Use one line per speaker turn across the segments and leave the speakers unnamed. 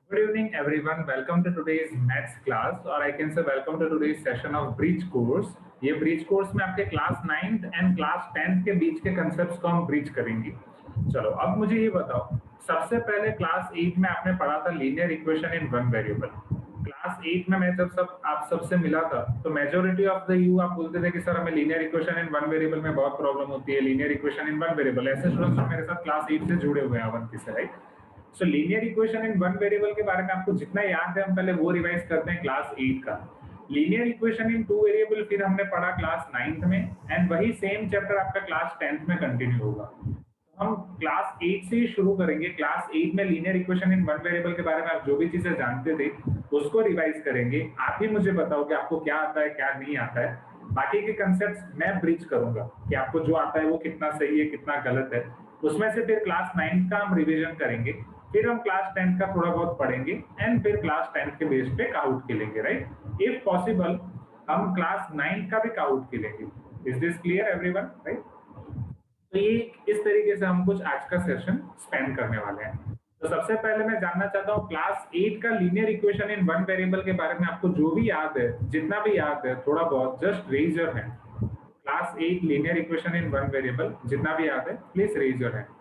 Good evening, everyone. Welcome to today's maths class, or I can say welcome to today's session of Breach course. ये breach course में आपके class 9th and class 10th के बीच के concepts को हम breach करेंगे। चलो, अब मुझे ये बताओ, सबसे पहले क्लास 8 में आपने पढ़ा था linear equation in one variable. Class 8 में मैं जब आप सबसे मिला था, तो मेजोरिटी ऑफ द यू आप बोलते थे कि सर हमें linear equation in one variable में बहुत प्रॉब्लम होती है, linear equation in one variable. ऐसे स्टूडेंट्स जो मेरे साथ क्लास 8 से जुड़े हुए हैं अवंती से, right? So linear equation in one variable के बारे में आपको जितना याद है, हम पहले वो रिवाइज करते हैं क्लास 8 का। Linear equation in two variable फिर हमने पढ़ा क्लास 9th में, एंड वही सेम चैप्टर आपका क्लास 10th में कंटिन्यू होगा। हम क्लास 8 से ही शुरू करेंगे। क्लास 8 में linear equation in one variable के बारे में आप जो भी चीजें जानते थे उसको रिवाइज करेंगे। आप ही मुझे बताओ कि आपको क्या आता है क्या नहीं आता है। बाकी के कंसेप्ट्स मैं ब्रीच करूंगा कि आपको जो आता है वो कितना सही है कितना गलत है। उसमें से फिर क्लास 9 का हम रिवीजन करेंगे, फिर हम क्लास 10 का थोड़ा बहुत पढ़ेंगे, एंड फिर क्लास 10 के बेस पे काउट खेलेंगे, राइट? इफ पॉसिबल हम क्लास 9 का भी काउट खेलेंगे। Is this clear everyone, right? तो ये इस तरीके से हम कुछ आज का सेशन स्पेंड करने वाले हैं। तो सबसे पहले मैं जानना चाहता हूँ क्लास 8 का linear equation in one variable के बारे में आपको जो भी याद है, जितना भी याद है थोड़ा बहुत, just raise your hand. Class 8 linear equation in one variable जितना भी याद है, please raise your hand.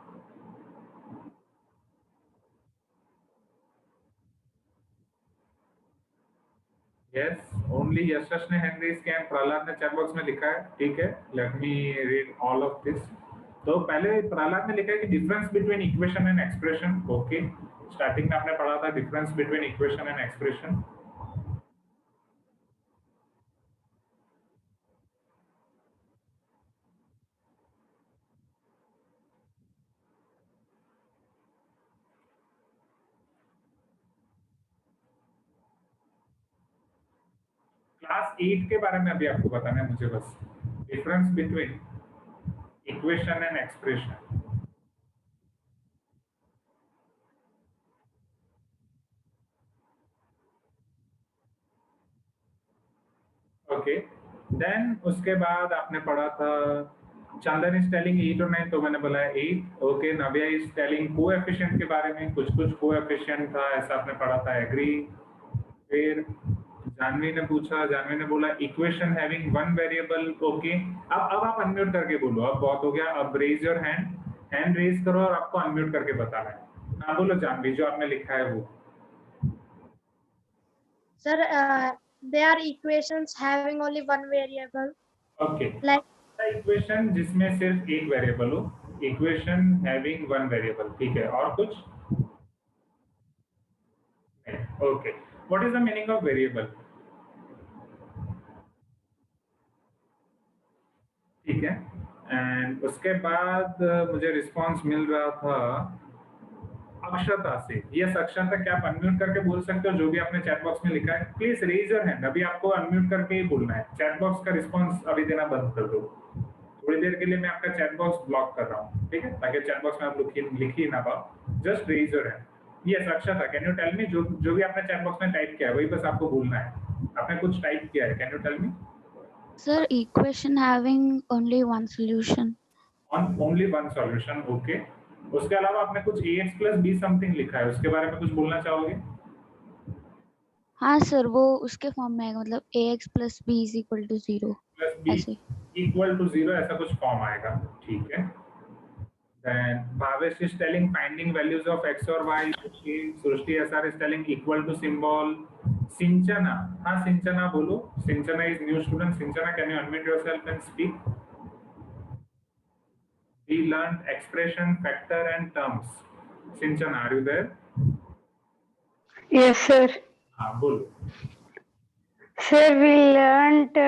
Yes, only Yashas ने हैंड रेज किया, प्रहलाद ने चैट बॉक्स में लिखा है, ठीक है। Let me read all of this. तो पहले प्रहलाद ने लिखा है कि difference between equation and expression. Okay, starting में आपने पढ़ा था difference between equation and expression. Class 8 के बारे में अभी आपको बताना है मुझे बस, difference between equation and expression. Okay, then उसके बाद आपने पढ़ा था चंदन इज टेलिंग 8 और 9, तो मैंने बोला 8। Okay, Navya is telling coefficient के बारे में, कुछ कुछ कोएफिशिएंट था ऐसा आपने पढ़ा था, एग्री। फिर जानवी ने पूछा, जानवी ने बोला equation having one variable. Okay, अब आप अनम्यूट करके बोलो, अब बहुत हो गया। अब raise your hand, hand raise करो और आपको अनम्यूट करके बताना है। हाँ बोलो जानवी, जो आपने लिखा है वो।
Sir, they are equations having only one variable.
Okay,
Like
equation जिसमें सिर्फ एक वेरिएबल हो, इक्वेशन हैविंग वन वेरिएबल, ठीक है। और कुछ नहीं? Okay, what is the meaning of variable? ठीक है। एंड उसके बाद मुझे रिस्पांस मिल रहा था अक्षता से। यस अक्षता, क्या आप अनम्यूट करके बोल सकते हो जो भी आपने चैट बॉक्स में लिखा है? प्लीज रेज योर हैंड, अभी आपको अनम्यूट करके ही बोलना है। चैट बॉक्स का रिस्पांस अभी देना बंद कर दो। थोड़ी देर के लिए मैं आपका चैट बॉक्स ब्लॉक कर रहा हूँ, ठीक है, ताकि चैट बॉक्स में आप लिख ही ना पाओ। Just raise your hand. Yes Akshata, can you tell me, जो भी आपने चैट बॉक्स में टाइप किया है वही बस आपको बोलना है। आपने कुछ टाइप किया है, can you tell me?
Sir, equation having only one solution.
On only one solution, okay. उसके अलावा आपने कुछ ax प्लस बी समथिंग लिखा है, उसके बारे में कुछ बोलना चाहोगे?
हाँ सर, वो उसके फॉर्म में आएगा, मतलब ax plus b is equal to 0
plus B
ऐसे।
इक्वल टू 0 ऐसा कुछ फॉर्म आएगा, ठीक है। Then Bhavesh is telling finding values of x or y. Srushti SR is telling equal to symbol. Sinchana, हाँ सिंचना बोलो। सिंचना is new student. Sinchana, can you unmute yourself and speak? We learned expression, factor and terms. Sinchana, are you there?
Yes, sir.
हाँ बोलो।
Sir, we learned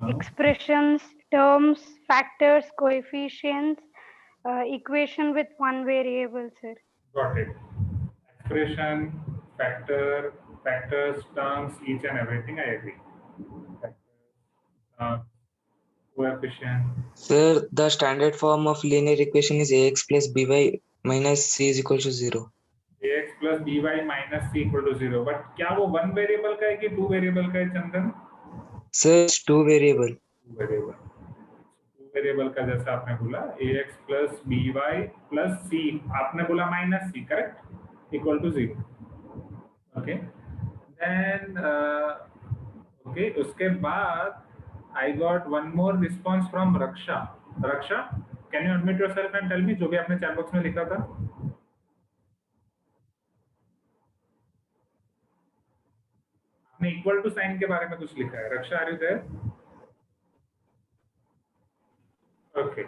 expressions, terms, factors, coefficients, equation with one variable, sir.
Got it. Expression, factor, factors, terms, each and everything. I agree. Coefficient.
Sir, the standard form of linear equation is ax plus by minus c is equal to 0.
ax plus by minus c equal to 0. But क्या वो one variable का है कि two variable का है चंदन?
Sir, it's two variable.
Two variable का जैसा आपने बोला ax plus by plus c, आपने बोला minus c, correct, equal to 0। Okay then okay उसके बाद I got one more response from Raksha. Raksha, can you admit yourself and tell me जो भी आपने चैट बॉक्स में लिखा था. आपने इक्वल टू साइन के बारे में कुछ लिखा है. Raksha, are you there? Okay,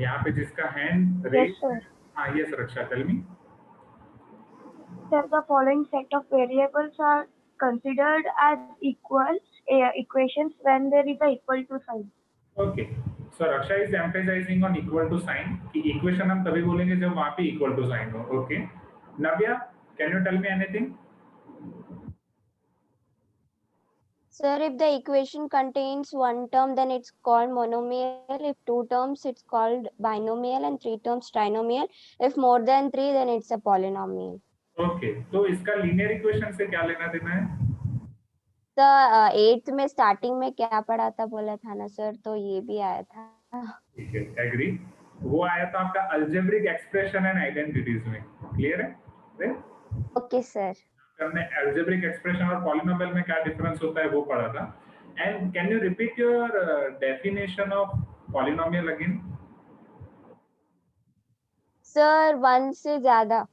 यहाँ पे जिसका हैंड
Yes,
रेज.
sir.
हाँ yes Raksha, tell me.
Sir, the following set of variables are considered as equal equations when there is a equal to sign.
Okay so Raksha is emphasizing on equal to sign कि equation हम तभी बोलेंगे जब वहां पे equal to sign हो. Okay Navya, can you tell me anything?
Sir, if the equation contains one term, then it's called monomial. If two terms, it's called binomial, and three terms, trinomial. If more than three, then it's a polynomial.
Okay तो इसका linear equation से क्या लेना देना है?
तो 8th में starting में क्या पढ़ा था बोला था ना सर, तो ये भी आया था.
ठीक है, एग्री. वो आया था आपका अलजेब्रिक एक्सप्रेशन एंड आइडेंटिटीज में. क्लियर है?
Okay sir.
हमने अलजेब्रिक एक्सप्रेशन और पॉलिनोमियल में क्या डिफरेंस होता है वो पढ़ा था. And can you repeat your definition of polynomial again?
Sir 1 से ज्यादा.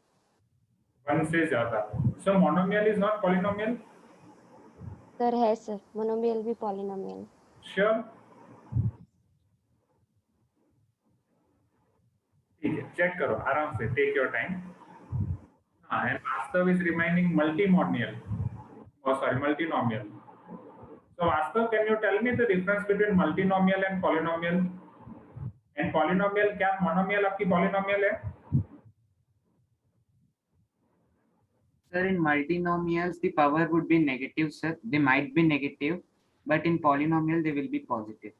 1 से ज्यादा. So monomial is not polynomial?
Sir है सर, मोनोमियल भी पॉलिनोमियल.
श्योर? ठीक है, चेक करो आराम से, टेक योर टाइम. हाँ, and Vastav is remaining multinomial. Oh, sorry, multinomial. So, Vastav, can you tell me the difference between multinomial and polynomial? And polynomial, क्या monomial आपकी polynomial है?
Sir, in multinomials, the power would be negative, sir. They might be negative, but in polynomial, they will be positive.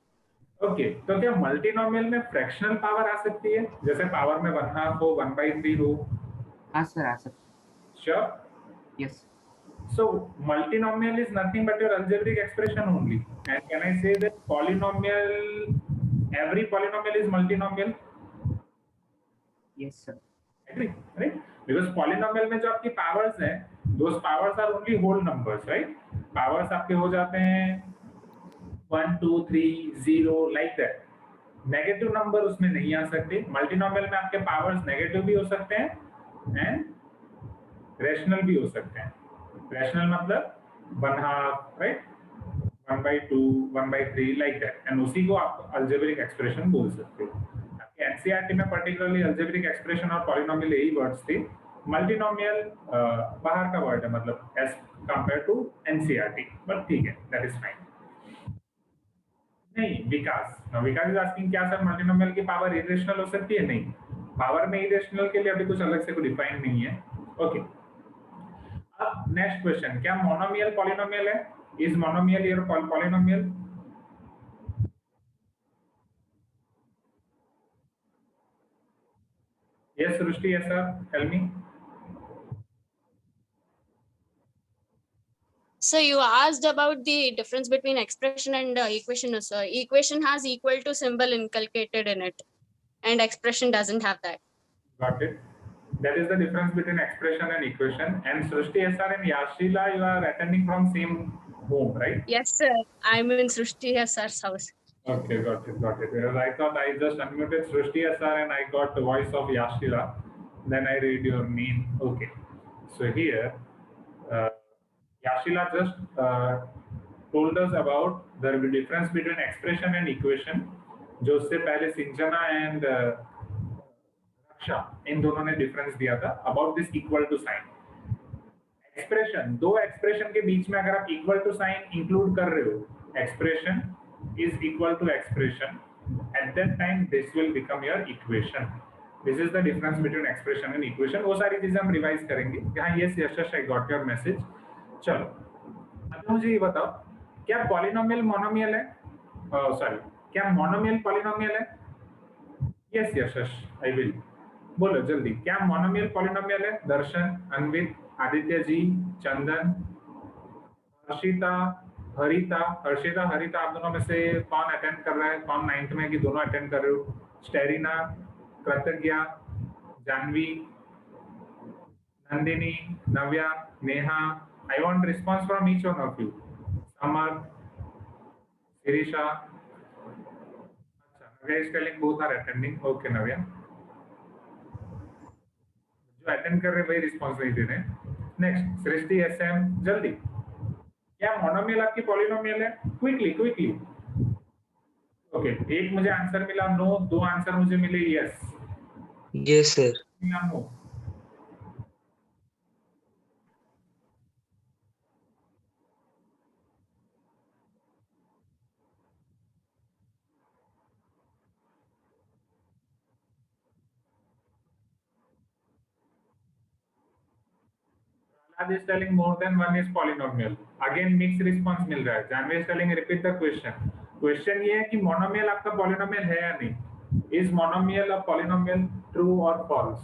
Okay, तो क्या multinomial में fractional power आ सकती है? जैसे power में 1/2 हो, 1/3 हो?
हाँ sir, आ सकते.
Sure?
Yes.
So, multinomial is nothing but your algebraic expression only. And can I say that polynomial, every polynomial is multinomial?
Yes, sir.
Agree, right? Because polynomial में जो आपकी powers हैं, those powers are only whole numbers, right? Powers आपके हो जाते हैं 1, 2, 3, 0 like that. Negative number उसमें नहीं आ सकते. Multinomial में आपके powers negative भी हो सकते हैं and rational भी हो सकते हैं. Rational मतलब 1/2, right? 1/2, 1/3 like that. And उसी को आप algebraic expression बोल सकते हो. आपके NCERT में particularly algebraic expression और polynomial यही words थे. Multinomial बाहर का word है, मतलब as compared to NCERT. But ठीक है, that is fine. नहीं, विकास. Now विकास is asking क्या सर multinomial की power irrational हो सकती है? नहीं. Power में irrational के लिए अभी कुछ अलग से कोई define नहीं है. Okay. अब नेक्स्ट क्वेश्चन, क्या मोनोमियल पॉलिनोमियल है? Is monomial your polynomial? Yes Srishti, yes sir, tell me.
So you asked about the difference between expression and equation. So equation has equal to symbol inculcated in it, and expression doesn't have that.
Got it. That is the difference between expression and equation. And Srushti SR and Yashila, you are attending from same home, right?
Yes, sir. I'm in Srushti sir's house.
Okay, got it, got it. Because I thought I just unmuted Srushti SR and I got the voice of Yashila. Then I read your name. Okay. So here, Yashila just told us about the difference between expression and equation. जो उससे पहले सिंचना and इन दोनों ने difference दिया था about this equal to sign. Expression, दो expression के बीच में अगर आप इक्वल टू साइन इंक्लूड कर रहे हो, expression is equal to expression, at that time this will become your equation. This is the difference between expression and equation. वो सारी चीजें हम रिवाइज करेंगे. हाँ yes Yashas, I got your message. चलो अब मुझे ये बताओ, क्या पॉलिनोमियल मोनोमियल है? सॉरी, क्या मोनोमियल पॉलिनोमियल है? Yes Yashas, I will. बोलो जल्दी, क्या मोनोमियल पॉलिनोमियल है? दर्शन, अनवित, आदित्य जी, चंदन, हर्षिता, हरिता. हर्षिता, हरिता, आप दोनों में से कौन अटेंड कर रहा है? कौन 9th में कि दोनों अटेंड कर रहे हो? स्टेरिना, कृतज्ञा, जानवी, नंदिनी, नव्या, Neha, I want response from each one of you. Samar, Sirisha. Navya is telling both are attending. Okay, Navya. जो अटेंड कर रहे हैं वही रिस्पॉन्स नहीं दे रहे हैं. नेक्स्ट, सृष्टि SM, जल्दी. क्या मोनोमियल आपकी पॉलिनोमियल है? Quickly quickly. ओके, एक मुझे आंसर मिला नो, दो आंसर मुझे मिले यस.
Yes, sir.
मिला no. Prahlad is telling more than one is polynomial. Again mixed response मिल रहा है. Janvi is telling repeat the question. Question ये है कि monomial आपका polynomial है या नहीं? Is monomial a polynomial? True or false?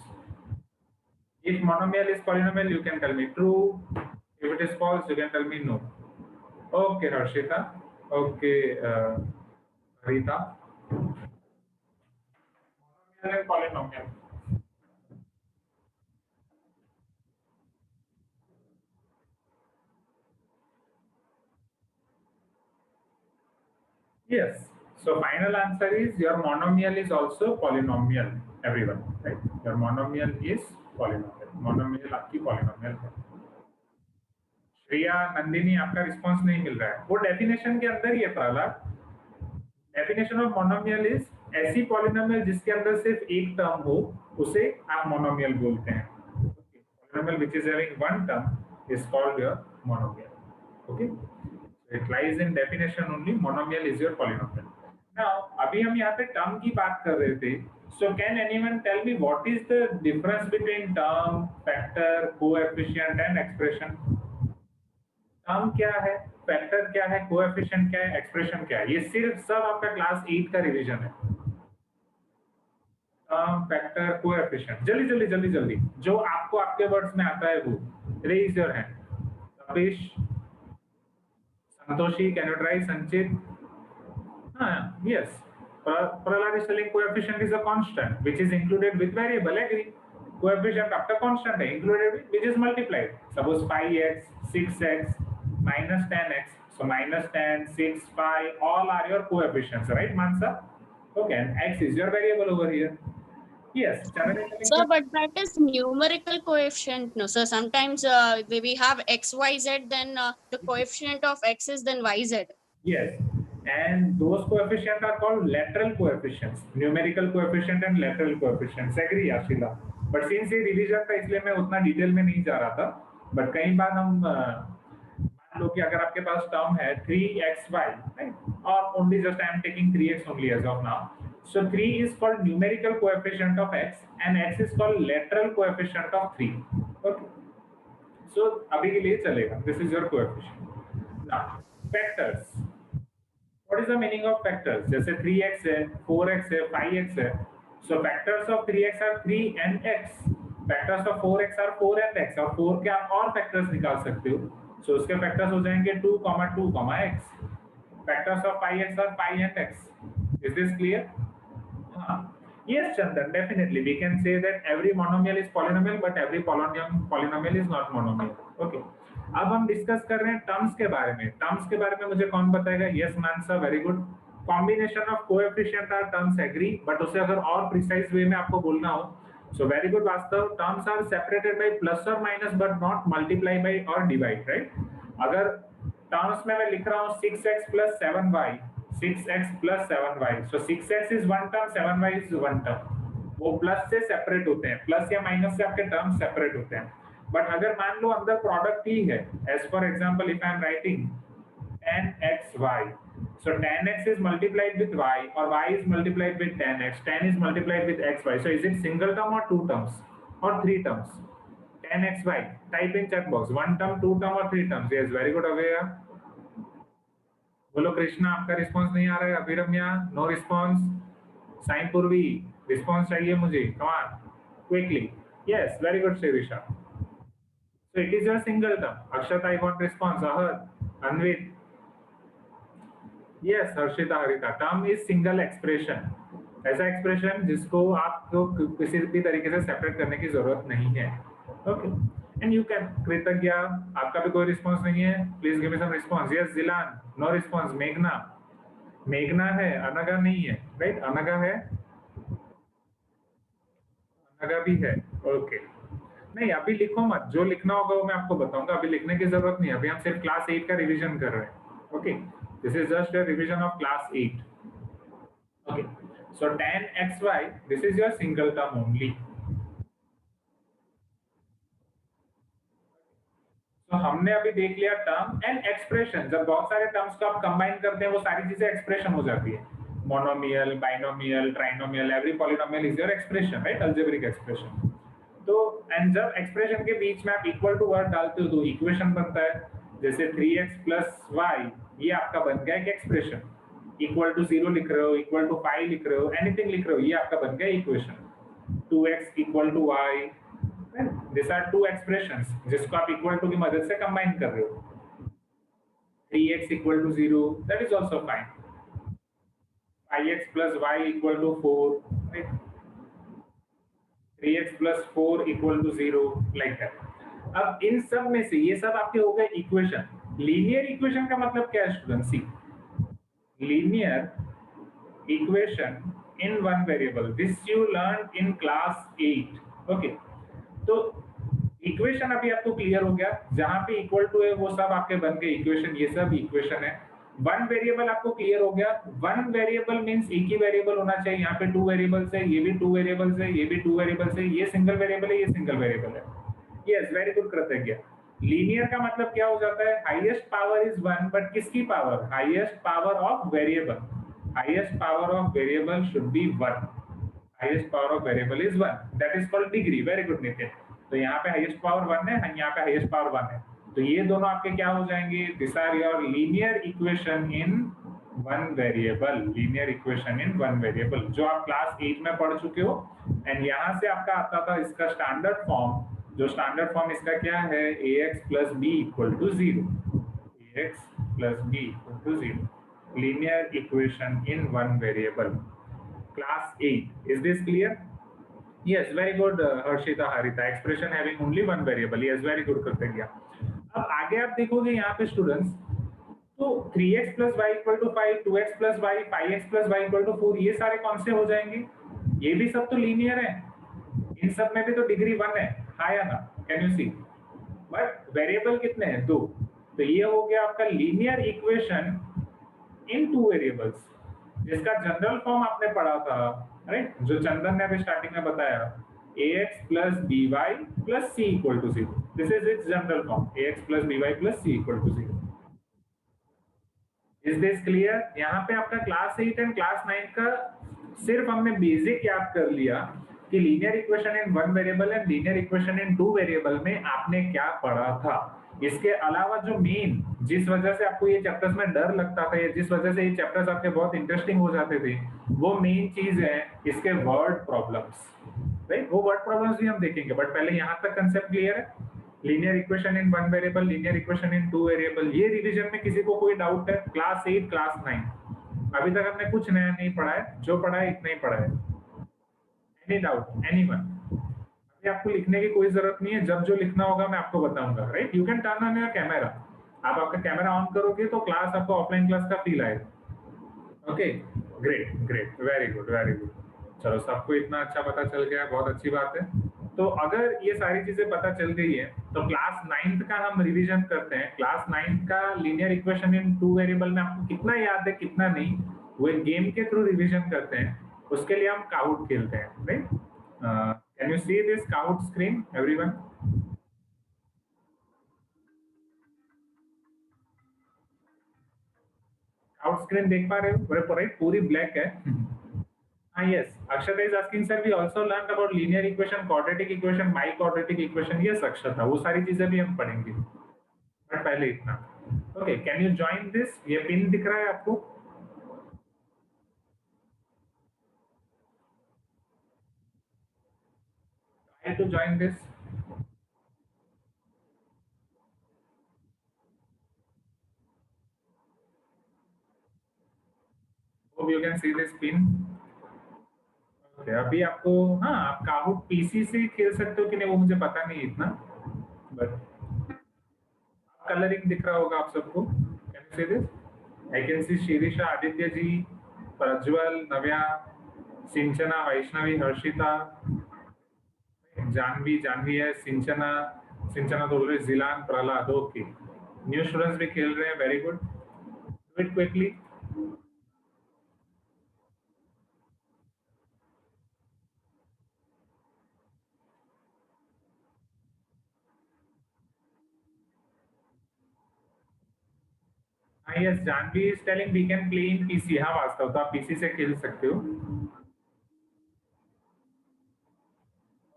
If monomial is polynomial, you can tell me true. If it is false, you can tell me no. Okay, Harshita. Okay, Rita. Monomial and polynomial. Yes. So final answer is your monomial is also polynomial. Everyone, right? Your monomial is polynomial. Monomial आपकी polynomial है. श्रेया, नंदिनी, आपका response नहीं मिल रहा है. वो definition के अंदर ही है Prahlad. Definition of monomial is ऐसी पॉलिनोमियल जिसके अंदर सिर्फ एक टर्म हो उसे आप मोनोमियल बोलते हैं. Polynomial which is having one term is called your monomial. Okay. It lies in definition only. Monomial is your polynomial. Now, अभी हम यहाँ पे term की बात कर रहे थे. So can anyone tell me what is the difference between term, factor, coefficient and expression? Term क्या है? Factor क्या है? Coefficient क्या है? Expression क्या है? ये सिर्फ सब आपका क्लास 8 का रिवीजन है. Term, factor, coefficient. जल्दी जल्दी जल्दी जल्दी. जो आपको आपके वर्ड्स में आता है वो. Raise your hand. Tapish. Santoshi, can you try? Sanchit? Yes. Prahlad is telling coefficient is a constant which is included with variable. Agree. Coefficient after constant है included with which is multiplied. Suppose 5x, 6x, minus 10x. So minus 10, 6, 5, all are your coefficients, right, Mansa? Okay, and x is your variable over here. Yes.
So, but that is numerical coefficient, no? So sometimes we have x, y, z, then the coefficient of x is then y, z.
Yes, and those coefficients are called lateral coefficients, numerical coefficient and lateral coefficients. Agree, Ashila? But since ये revision था इसलिए मैं उतना detail में नहीं जा रहा था. But कई बार हम मान लो कि अगर आपके पास टर्म है 3xy, right? Or only just I am taking 3x only as of now. So 3 is called numerical coefficient of x and x is called lateral coefficient of 3. Okay. So अभी के लिए चलेगा. This is your coefficient. Now factors. What is the meaning of factors? जैसे 3x है, 4x है, 5x है. So factors of 3x are 3 and x. Factors of 4x are 4 and x. और 4 के आप और factors निकाल सकते हो. So उसके factors हो जाएंगे 2, 2, x. Factors of 5x are 5 and x. Is this clear? Yes, Chandan, definitely. We can say that every monomial is polynomial, but every polynomial is not monomial. Okay. अब हम discuss कर रहे हैं terms के बारे में. टर्म्स के बारे में मुझे कौन बताएगा? Yes Mansa, very good. Combination of coefficient are terms, agree. But उसे अगर और प्रिसाइज वे में आपको बोलना हो, so very good Vastav. Terms are separated by plus और minus but not multiply by और डिवाइड, राइट? अगर टर्म्स में मैं लिख रहा हूँ 6x plus 7y, 6x plus 7y. So 6x is one term, 7y is one term. वो plus से सेपरेट होते हैं. प्लस या माइनस से आपके टर्म सेपरेट होते हैं. बट अगर मान लो अंदर प्रोडक्ट ही है, as for example if I am writing 10xy, so 10x is multiplied with y or y is multiplied with 10x, 10 is multiplied with xy. So is it single term or two terms or three terms? 10xy, type in chat box, one term, two term or three terms. Yes, very good. Avaya, बोलो. कृष्णा, आपका response नहीं आ रहा है. अभिरम्या, no response. Sign पूर्वी, response चाहिए मुझे. Come on, quickly. Yes, very good Shirisha. So it is your single term. Akshata, I want response. Ahad, Anvit. Yes, Harshita, Harita. Term is single expression. ऐसा expression जिसको आपको किसी भी तरीके से सेपरेट करने की जरूरत नहीं है. ओके. एंड यू कैन कृतज्ञ, आपका भी कोई रिस्पॉन्स नहीं है, please give me some response. Yes जिलान, no response. मेघना, मेघना है, अनगा नहीं है, राइट? अनगा है, अनगा भी है, ओके। नहीं अभी लिखो मत, जो लिखना होगा वो मैं आपको बताऊंगा, अभी लिखने की जरूरत नहीं है, अभी हम सिर्फ क्लास 8 का रिवीजन कर रहे हैं। Okay, this is just a revision of class 8। Okay, so tan xy, this is your single term only. तो हमने अभी देख लिया टर्म एंड एक्सप्रेशन। जब बहुत सारे टर्म्स को आप कंबाइन करते हैं वो सारी चीजें एक्सप्रेशन हो जाती है। Monomial, binomial, trinomial, every polynomial is your expression, right? Algebraic expression. तो एंड जब एक्सप्रेशन के बीच में आप इक्वल टू वर्ड डालते हो तो इक्वेशन बनता है। जैसे 3x प्लस y, ये आपका बन गया एक एक्सप्रेशन। इक्वल टू 0 लिख रहे हो, इक्वल टू 5 लिख रहे हो, एनीथिंग लिख रहे हो, ये आपका बन गया equation. 2x equal to y, this are two expressions जिसको आप इक्वल टू की मदद से कंबाइन कर रहे हो। 3x equal to 0, that is also fine. 5x plus y equal to 4, right? 3x plus 4 equal to 0, like that. अब इन सब में से ये सब आपके हो गए इक्वेशन। लीनियर इक्वेशन का मतलब क्या है student? See, linear equation in one variable, this you learn in class 8। Okay, तो इक्वेशन अभी आपको क्लियर हो गया, जहां पे इक्वल टू है वो सब आपके बन गए इक्वेशन, ये सब इक्वेशन है। वन वेरिएबल आपको क्लियर हो गया। वन वेरिएबल मींस एक ही वेरिएबल होना चाहिए। यहाँ पे 2 वेरिएबल्स है, ये भी 2 वेरिएबल्स है, ये भी 2 वेरिएबल्स है, ये सिंगल वेरिएबल है, ये सिंगल वेरिएबल है। यस, वेरी गुड कृतज्ञ। लीनियर का मतलब क्या हो जाता है? हाईएस्ट पावर इज 1, बट किसकी power? Highest power of variable. Highest power of variable should be 1। Highest power of variable is 1, that is called degree. Very good Nitin. तो यहाँ पे हाईएस्ट पावर 1 है, यहाँ पे हाईएस्ट पावर 1 है, तो ये दोनों आपके क्या हो जाएंगे? This are your linear equation in one variable. Linear equation in one variable जो आप क्लास 8 में पढ़ चुके हो। एंड यहाँ से आपका आता था इसका स्टैंडर्ड फॉर्म, जो स्टैंडर्ड फॉर्म इसका क्या है? ax plus B equal to 0। ax plus B equal to 0, linear equation in one variable, class 8. Is this clear? Yes, very good, Harshita Harita. Expression having only one variable. Yes, very good कृतज्ञ। अब आगे आप देखोगे यहाँ पे students, तो 3x plus Y equal to 5, 2x plus Y, 5x plus Y equal to 4, ये सारे कौन से हो जाएंगे? ये भी सब तो लीनियर है, इन सब में भी तो डिग्री 1 है, हाँ या ना? Can you see? But variable कितने हैं? 2। तो ये हो गया आपका लीनियर इक्वेशन इन 2 वेरिएबल्स, जिसका जनरल फॉर्म आपने पढ़ा था, राइट? जो चंदन ने अभी स्टार्टिंग में बताया, ax plus by plus c equal to 0। This is its general form, ax plus by plus c equal to 0। Is this clear? यहाँ पे आपका क्लास 8 एंड क्लास 9 का सिर्फ हमने बेसिक याद कर लिया कि linear equation in one variable and linear equation in 2 variable में आपने क्या पढ़ा था। इसके अलावा जो मेन, जिस वजह से आपको ये चैप्टर्स में डर लगता था या जिस वजह से ये चैप्टर्स आपके बहुत इंटरेस्टिंग हो जाते थे, वो मेन चीज है इसके वर्ड प्रॉब्लम्स, राइट? वो वर्ड प्रॉब्लम्स भी हम देखेंगे, बट पहले यहाँ तक कंसेप्ट क्लियर है? Linear equation in one variable, linear equation in 2 variable, ये रिवीजन में किसी को कोई डाउट है? क्लास 8, क्लास 9 अभी तक हमने कुछ नया नहीं पढ़ा है, जो पढ़ा है इतना ही पढ़ा है। Any doubt, anyone? अभी आपको लिखने की कोई जरूरत नहीं है, जब जो लिखना होगा मैं आपको बताऊंगा, right? You can turn on your camera. आप आपका कैमरा ऑन करोगे तो क्लास आपको ऑफलाइन क्लास का फील आएगा। Okay, great great, very good very good. चलो, सबको इतना अच्छा पता चल गया, बहुत अच्छी बात है। तो अगर ये सारी चीजें पता चल गई है तो क्लास 9th का हम रिवीजन करते हैं। क्लास 9th का लीनियर इक्वेशन इन 2 वेरिएबल में आपको कितना याद है कितना नहीं, वो एक गेम के थ्रू रिवीजन करते हैं। उसके लिए हम काउट खेलते हैं, right? Can you see this cout screen everyone? Cout screen देख पा रहे हो? राइट, पूरी ब्लैक है। yes, Akshata is asking, sir, we also learned about linear equation, quadratic equation, biquadratic equation. Yes, Akshata, वो सारी चीजें भी हम पढ़ेंगे, बट पहले इतना। Okay, can you join this? ये पिन दिख रहा है आपको? Try to join this. Hope you can see this pin. अभी आपको, हाँ, आप काहूट पीसी से खेल सकते हो कि नहीं वो मुझे पता नहीं इतना, but coloring दिख रहा होगा आप सबको. Can you see this? I can see Shirisha, Aditya ji, Prajwal, Navya, Sinchana, Vaishnavi, Harshita, Janvi है, सिंचना तो बोल रहे, जिलान, प्रहलाद. ओके, न्यू स्टूडेंट्स भी खेल रहे हैं. Very good. Do it quickly. Yes, Janvi is telling we can play in PC. हाँ वास्तव तो आप PC से खेल सकते हो.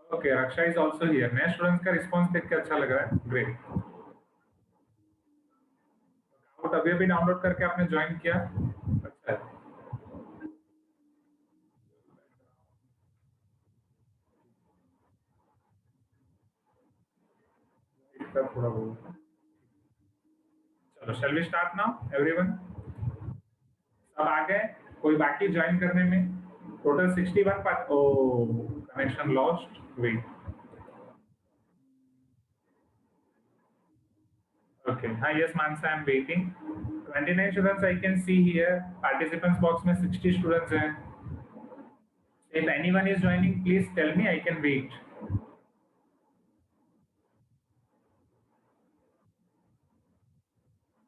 Okay, Raksha is also here. नए स्टूडेंट्स का रिस्पांस देख के अच्छा लग रहा है. ग्रेट. तो अभी अभी डाउनलोड करके आपने ज्वाइन किया. अच्छा है. थोड़ा बहुत. चलो, shall we start now, everyone? सब आ गए? कोई बाकी ज्वाइन करने में? Total 61 part. Oh, connection lost. Wait. Okay. Hi, yes, Mansa, I'm waiting. 29 students I can see here. Participants box में 60 students हैं. If anyone is joining, please tell me. I can wait.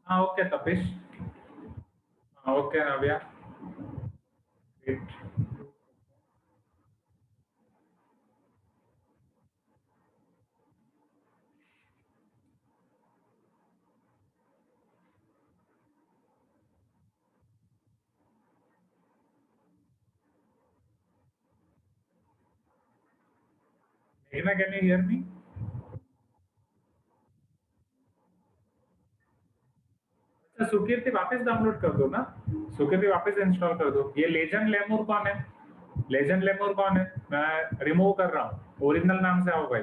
Okay, Tapish. Okay, Navya. Great. Meghna, can you hear me? अच्छा, सुकीर्ति वापस download कर दो ना. सुकीर्ति वापस install कर दो. ये लेजेंड लेमूर कौन है? लेजेंड लेमूर कौन है? मैं रिमूव कर रहा हूँ. ओरिजिनल नाम से आओ भाई.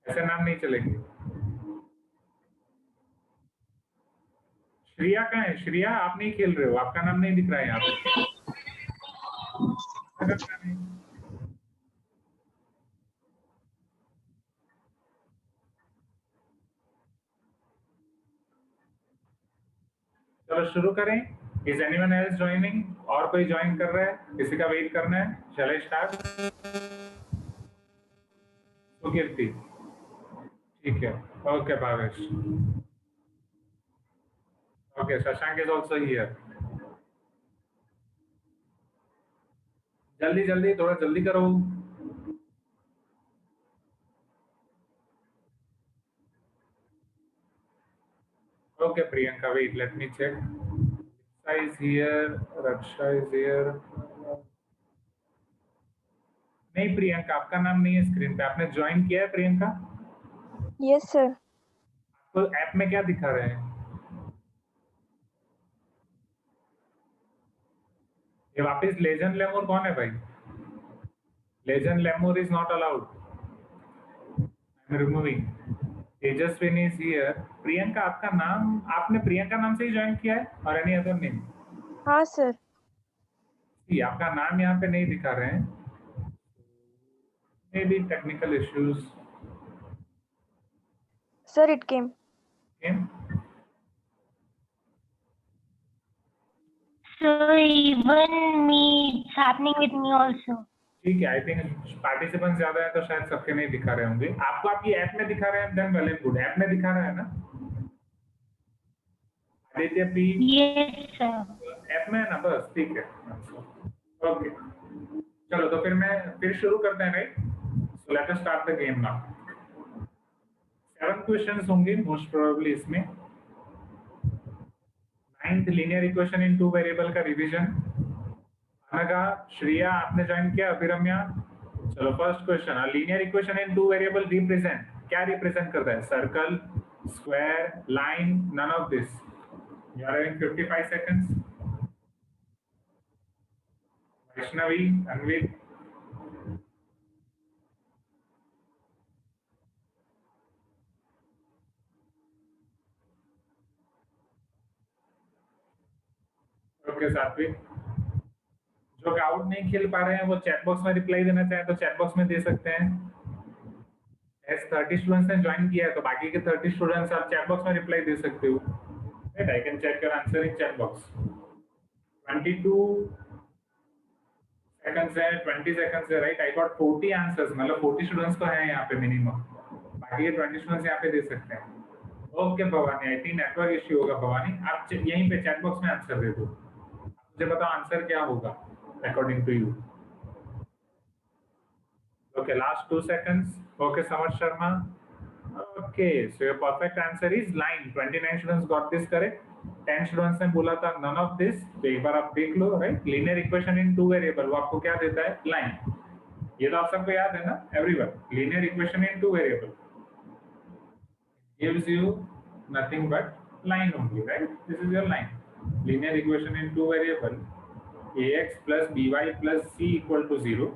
ऐसे नाम नहीं चलेंगे. श्रिया कहाँ है? श्रिया, आप नहीं खेल रहे हो. आपका नाम नहीं दिख रहा है यहाँ पे. चलो शुरू करें. Is anyone else joining? और कोई ज्वाइन कर रहा है? किसी का वेट करना है? Shall I start? सुकीर्ति. ठीक है. Okay, Bhavesh. Okay, Shashank is also here. जल्दी जल्दी, थोड़ा जल्दी करो. Okay, Priyanka, wait, let me check. Lisa is here, Raksha is here. नहीं प्रियंका, आपका नाम नहीं है स्क्रीन पे. आपने ज्वाइन किया है प्रियंका?
Yes, sir.
तो ऐप में क्या दिखा रहे हैं? ये वापस लेजेंड लेमूर कौन है भाई? Legend lemur is not allowed. I'm removing. Tejaswini is here. Priyanka, आपका नाम, आपने प्रियंका नाम से ही ज्वाइन किया है और एनी अदर नेम?
हाँ सर.
आपका नाम यहाँ पे नहीं दिखा रहे हैं. Maybe technical issues.
Sir, it came.
So even me, it's happening with me also.
ठीक है. आई थिंक पार्टिसिपेंट ज्यादा है तो शायद सबके नहीं दिखा रहे होंगे. आपको आपकी ऐप में दिखा रहे हैं? Then well and good. App में दिखा रहा है ना? Aditya P.
Yes, sir.
App में है ना? बस ठीक है. ओके, चलो तो फिर शुरू करते हैं. Right, so let us start the game now. 7 questions होंगे मोस्ट प्रोबेबली इसमें. 9th linear equation in 2 variable का रिवीजन. अनगा, श्रिया, आपने ज्वाइन किया. अभिरम्या. चलो first question. Linear equation in 2 variable represent, क्या रिप्रेजेंट करता है? Circle, square, line, none of this. You are having 55 seconds. Vaishnavi, Anvit. Okay Satvik. जो क्राउड नहीं खेल पा रहे हैं वो चैट बॉक्स में रिप्लाई देना चाहे तो चैट बॉक्स में दे सकते हैं. यस 30 स्टूडेंट्स ने ज्वाइन किया है, तो बाकी के 30 स्टूडेंट्स आप चैट बॉक्स में रिप्लाई दे सकते हो, right? I can check your answer in chat box. 22 seconds है, 20 सेकंड्स है, राइट? आई गॉट 40 आंसर्स, मतलब 40 स्टूडेंट्स तो हैं यहाँ पे मिनिमम, बाकी के 20 स्टूडेंट्स यहाँ पे दे सकते हैं. Okay Bhavani, I think network issue होगा भवानी, आप यहीं पे चैट बॉक्स में आंसर दे दो. मुझे बताओ आंसर क्या होगा according to you. Okay, last 2 seconds. Okay, Samar Sharma. Okay, so your perfect answer is line. 29 students got this correct. 10 students ने बोला था none of this. तो एक बार आप देख लो, right? Linear equation in 2 variable. वो आपको क्या देता है? Line. ये तो आप सबको याद है ना? Everyone. Linear equation in 2 variable gives you nothing but line only, right? This is your line. Linear equation in 2 variable. Ax plus by plus c equal to 0.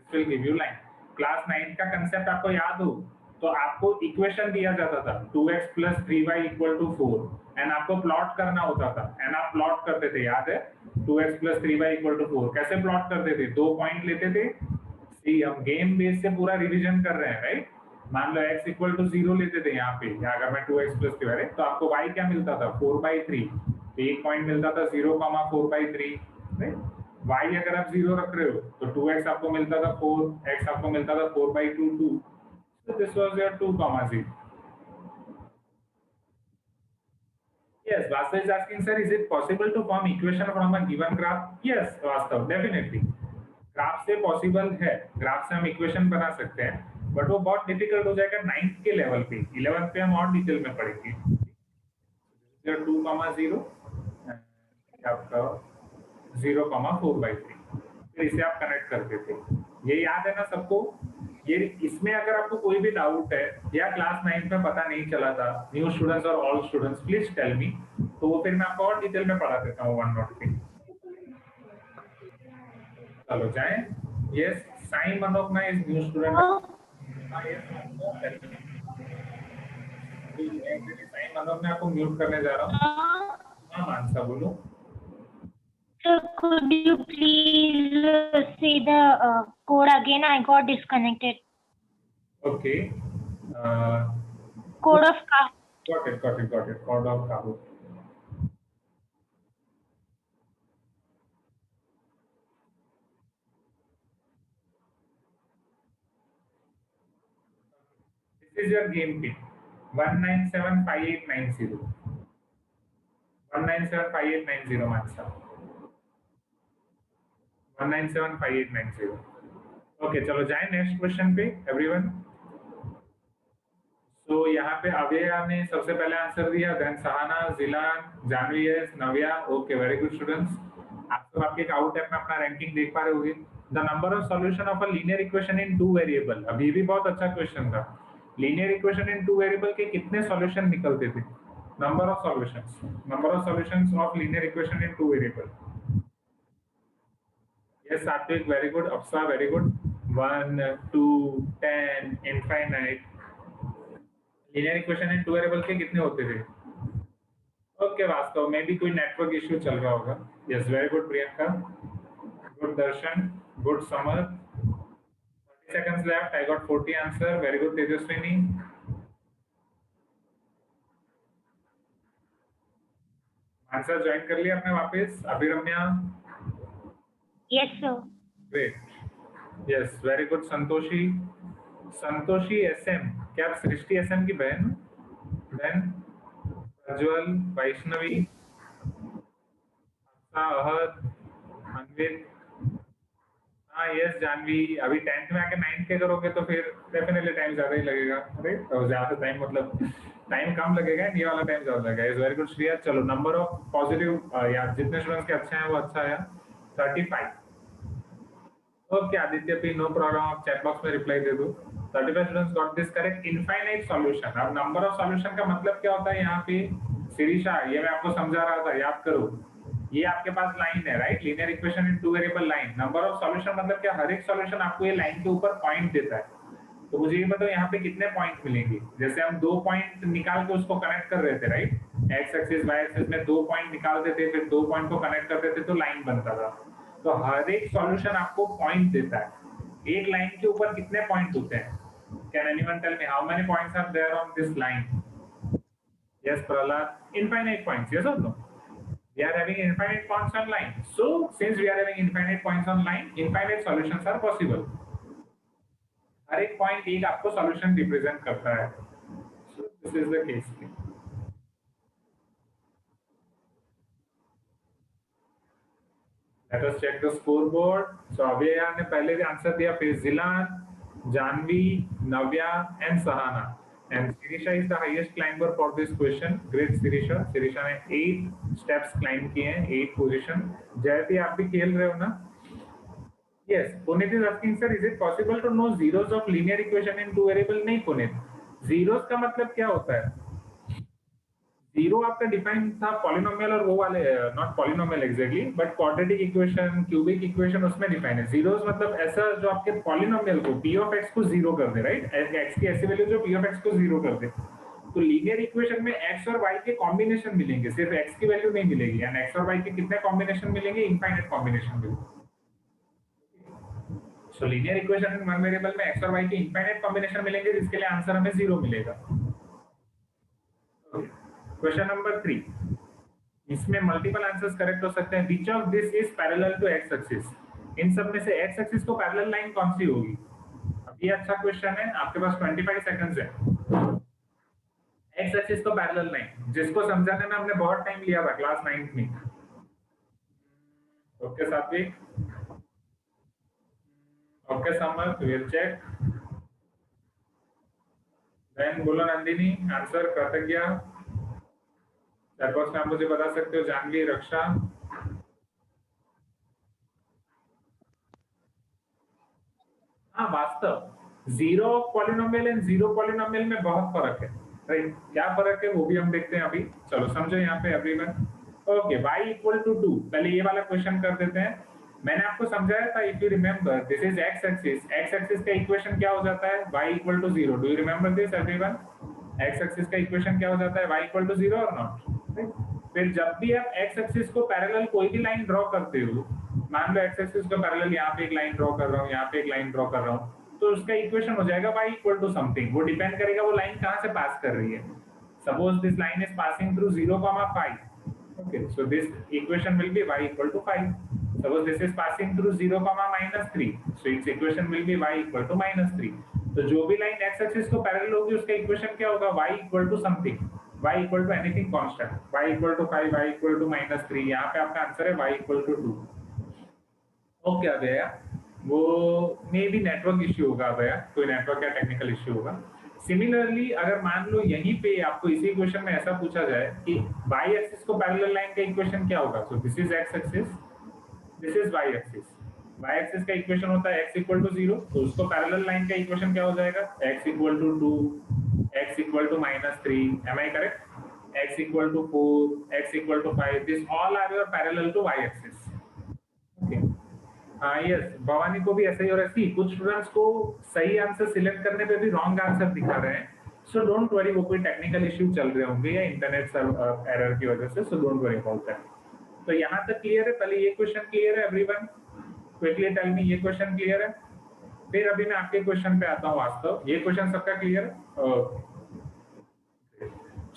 will give you line. Class 9 का concept आपको याद हो तो आपको equation दिया जाता था 2x plus 3y equal to 4 and आपको प्लॉट करना होता था एंड आप प्लॉट करते थे, याद है? 2x plus 3y equal to 4 कैसे प्लॉट करते थे? 2 पॉइंट लेते थे. सी हम गेम बेस से पूरा रिवीजन कर रहे हैं, राइट? मान लो x equal to 0 लेते थे यहाँ पे, या अगर मैं 2x plus 3y, तो आपको y क्या मिलता था? 4/3. तो एक पॉइंट मिलता था 0,4/3, राइट? y अगर आप 0 रख रहे हो तो 2x आपको मिलता था 4, x आपको मिलता था 4/2, 2. So this was your 2,0. Yes, Vasu is asking, sir, is it possible to form equation from a given graph? Yes, Vastav, definitely. Graph से पॉसिबल है, ग्राफ से हम इक्वेशन बना सकते हैं, बट वो बहुत डिफिकल्ट हो जाएगा 9th के लेवल पे. 11th पे हम और डिटेल में पढ़ेंगे. 2,0 आपका 0,4/3. फिर इसे आप कनेक्ट करते थे. ये याद है ना सबको? ये इसमें अगर आपको कोई भी डाउट है या क्लास 9 में पता नहीं चला था, न्यू स्टूडेंट्स और all students, please tell me, तो वो फिर मैं आपको और डिटेल में पढ़ा देता हूँ वन नोट पे. चलो जाएं. यस, साई मनोकना इज न्यू स्टूडेंट. साई मनोकना आपको म्यूट करने जा रहा हूँ. हाँ मानसा बोलो.
So could you please see the code again? I got disconnected.
Okay.
Code of Kahoot.
Got it. Code of Kahoot. This is your game pin. 1975890. 1975890 Mansa. 1975890. Okay, चलो जाए नेक्स्ट क्वेश्चन पे एवरीवन. तो यहाँ पे अव्यया ने सबसे पहले आंसर दिया, then Sahana, Zilan, Janvi, S, Navya. Okay, very good students. आप सब आपके काउट ऐप में अपना रैंकिंग देख पा रहे होंगे. The number of solution of a linear equation in 2 variable. अभी भी बहुत अच्छा क्वेश्चन था. लीनियर इक्वेशन इन 2 वेरिएबल के कितने सॉल्यूशन निकलते थे? Number of solutions of linear equation in 2 variable. Yes, Satvik, very good. Apsa, very good. 1, 2, 10, infinite. Linear equation in 2 variable के कितने होते थे? Okay, वास्तव में भी कोई नेटवर्क इश्यू चल रहा होगा. Yes, very good, Priyanka. Good, Darshan. Good, Samar. 30 seconds left. I got 40 answer. Very good, Tejaswini. Answer join कर लिया आपने वापस? अभिरम्या.
Yes, sir.
Great. Yes, very good. Santoshi SM. क्या आप सृष्टि SM की बहन? Then प्रज्वल, वैष्णवी, अहद, अन्वित. हाँ यस जानवी. अभी 10th में आके 9th के करोगे तो फिर डेफिनेटली टाइम ज्यादा ही लगेगा, राइट? तो ज्यादा टाइम मतलब टाइम कम लगेगा, ये वाला टाइम ज्यादा लगेगा. Is very good Shreya. चलो नंबर ऑफ पॉजिटिव या जितने स्टूडेंट्स के अच्छे हैं वो अच्छा है. 35. Okay Aditya P, no problem. आप चैट बॉक्स में रिप्लाई दे दो. 35 students got this correct. Infinite solution. अब नंबर ऑफ सॉल्यूशन का मतलब क्या होता है यहाँ पे? शिरीषा, ये मैं आपको समझा रहा था, याद करो. ये आपके पास लाइन है, right? Linear equation in 2 variable line. Number of solution मतलब क्या? हर एक सॉल्यूशन आपको ये लाइन के ऊपर पॉइंट देता है. तो मुझे ये बताओ यहाँ पे कितने पॉइंट मिलेंगे? जैसे हम 2 पॉइंट निकाल के उसको कनेक्ट कर रहे थे, right? X axis Y axis में 2 पॉइंट निकालते थे, फिर 2 पॉइंट को कनेक्ट करते थे तो लाइन बनता था. तो हर एक सॉल्यूशन आपको पॉइंट देता है. एक लाइन के ऊपर कितने पॉइंट होते हैं? Can anyone tell me how many points are there on this line? Yes, Prahlad. Infinite points. Yes or no? We are having infinite points on line. So since we are having infinite points on line, infinite solutions are possible. हर एक point एक आपको solution represent करता है. So this is the case. Let us check the scoreboard. So अभय ने पहले भी answer दिया, फिर जिलान, जानवी, नव्या and Sahana. And Sirisha is the highest climber for this question. Great Sirisha. Sirisha ने 8 steps climb किए हैं, 8 position. जयति आप भी खेल रहे हो ना? Yes. Puneet is asking, sir, is it possible to know zeros of linear equation in two variable? नहीं Puneet. Zeros का मतलब क्या होता है? जीरो आपका डिफाइन था पॉलिनोमियल और वो वाले not polynomial exactly but quadratic equation, cubic equation उसमें डिफाइन है. जीरोस मतलब ऐसा जो आपके पॉलिनोमियल को p ऑफ x को जीरो कर दे, राइट? x की ऐसी वैल्यू जो p ऑफ x को जीरो कर दे. तो लीनियर इक्वेशन में x और y के कॉम्बिनेशन मिलेंगे, सिर्फ x की वैल्यू नहीं मिलेगी. एंड x और y के कितने कॉम्बिनेशन मिलेंगे? इनफाइनाइट कॉम्बिनेशन मिलेंगे. So linear equation in one variable में x और y के इनफाइनाइट कॉम्बिनेशन मिलेंगे, जिसके लिए आंसर हमें 0 मिलेगा. Question number 3. इसमें मल्टीपल आंसर्स करेक्ट हो सकते हैं. Which of this is parallel to x axis? इन सब में से एक्स एक्सिस को पैरेलल लाइन कौन सी होगी? अब ये अच्छा क्वेश्चन है, आपके पास 25 सेकंड्स है. एक्स एक्सिस को पैरेलल लाइन, जिसको समझाने में हमने बहुत टाइम लिया था क्लास 9th में. Okay Satvik, okay Samar, will check. Then बोलो Nandini, answer Kritagya. Chat box में आप मुझे बता सकते हो. जानवी, रक्षा. हाँ, वास्तव zero polynomial and zero polynomial में बहुत फर्क है, राइट? क्या फर्क है वो भी हम देखते हैं अभी. चलो समझो यहाँ पे everyone. Okay, y equal to 2. पहले ये वाला क्वेश्चन कर देते हैं. मैंने आपको समझाया था, if you remember, this is x axis. x axis का इक्वेशन क्या हो जाता है? y equal to 0. Do you remember this everyone? x axis का इक्वेशन क्या हो जाता है? y इक्वल टू 0 और नॉट. फिर जब भी आप x एक्सिस को पैरेलल कोई भी लाइन ड्रॉ करते हो, मान लो x एक्सिस को पैरेलल यहाँ पे एक लाइन ड्रॉ कर रहा हूँ, यहाँ पे एक लाइन ड्रॉ कर रहा हूँ, तो उसका इक्वेशन हो जाएगा y इक्वल टू समथिंग. वो डिपेंड करेगा वो लाइन कहाँ से पास कर रही है. Suppose this line is passing through 0,5. Okay, so this equation will be y equal to 5. Suppose this is passing through 0,-3, so its equation will be y equal to -3. तो जो भी लाइन x एक्सिस को parallel होगी उसका equation क्या होगा? y equal to something, y equal to anything constant, y equal to 5, y equal to -3. यहाँ पे आपका आंसर है y इक्वल टू 2. ओके आ गया. वो मे भी नेटवर्क इश्यू होगा भैया, कोई नेटवर्क या टेक्निकल इश्यू होगा. सिमिलरली अगर मान लो यहीं पे आपको इसी क्वेश्चन में ऐसा पूछा जाए कि y एक्सिस को पैरेलल लाइन का इक्वेशन क्या होगा? So this is x axis, this is y axis. y axis का इक्वेशन होता है x इक्वल टू 0, तो उसको पैरेलल लाइन का इक्वेशन क्या हो जाएगा? x equal to 2, x equal to -3. Am I correct? x equal to 4, x equal to 5. This all are your parallel to y axis. Okay, yes, Bhavani को भी ऐसे ही. और ऐसी कुछ स्टूडेंट्स को सही आंसर सिलेक्ट करने पे भी रॉन्ग आंसर दिखा रहे हैं. सो डोंट वरी, वो कोई टेक्निकल इश्यू चल रहे होंगे या इंटरनेट एरर की वजह से. So don't worry about that. तो यहाँ तक क्लियर है? पहले ये क्वेश्चन क्लियर है एवरीवन? क्विकली टेल मी, ये क्वेश्चन क्लियर है? फिर अभी मैं आपके क्वेश्चन पे आता हूँ. वास्तव ये क्वेश्चन सबका क्लियर है?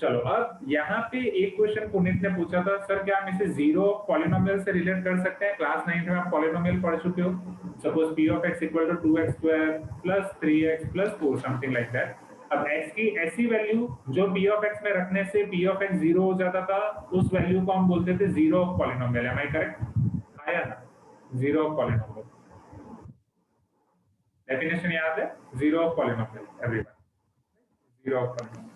चलो, अब यहाँ पे एक क्वेश्चन पुनीत ने पूछा था, सर क्या हम इसे जीरो पॉलिनोमियल से रिलेट कर सकते हैं? क्लास 9 में आप पॉलिनोमियल पढ़ चुके हो. Suppose p of x equal to 2x² plus 3x plus 4, something like that. अब x की ऐसी वैल्यू जो p ऑफ x में रखने से p ऑफ x 0 हो जाता था, उस वैल्यू को हम बोलते थे zero of polynomial. Am I correct? आया ना? जीरो ऑफ पॉलिनोमियल डेफिनेशन याद है? Zero of polynomial everyone, zero of polynomial.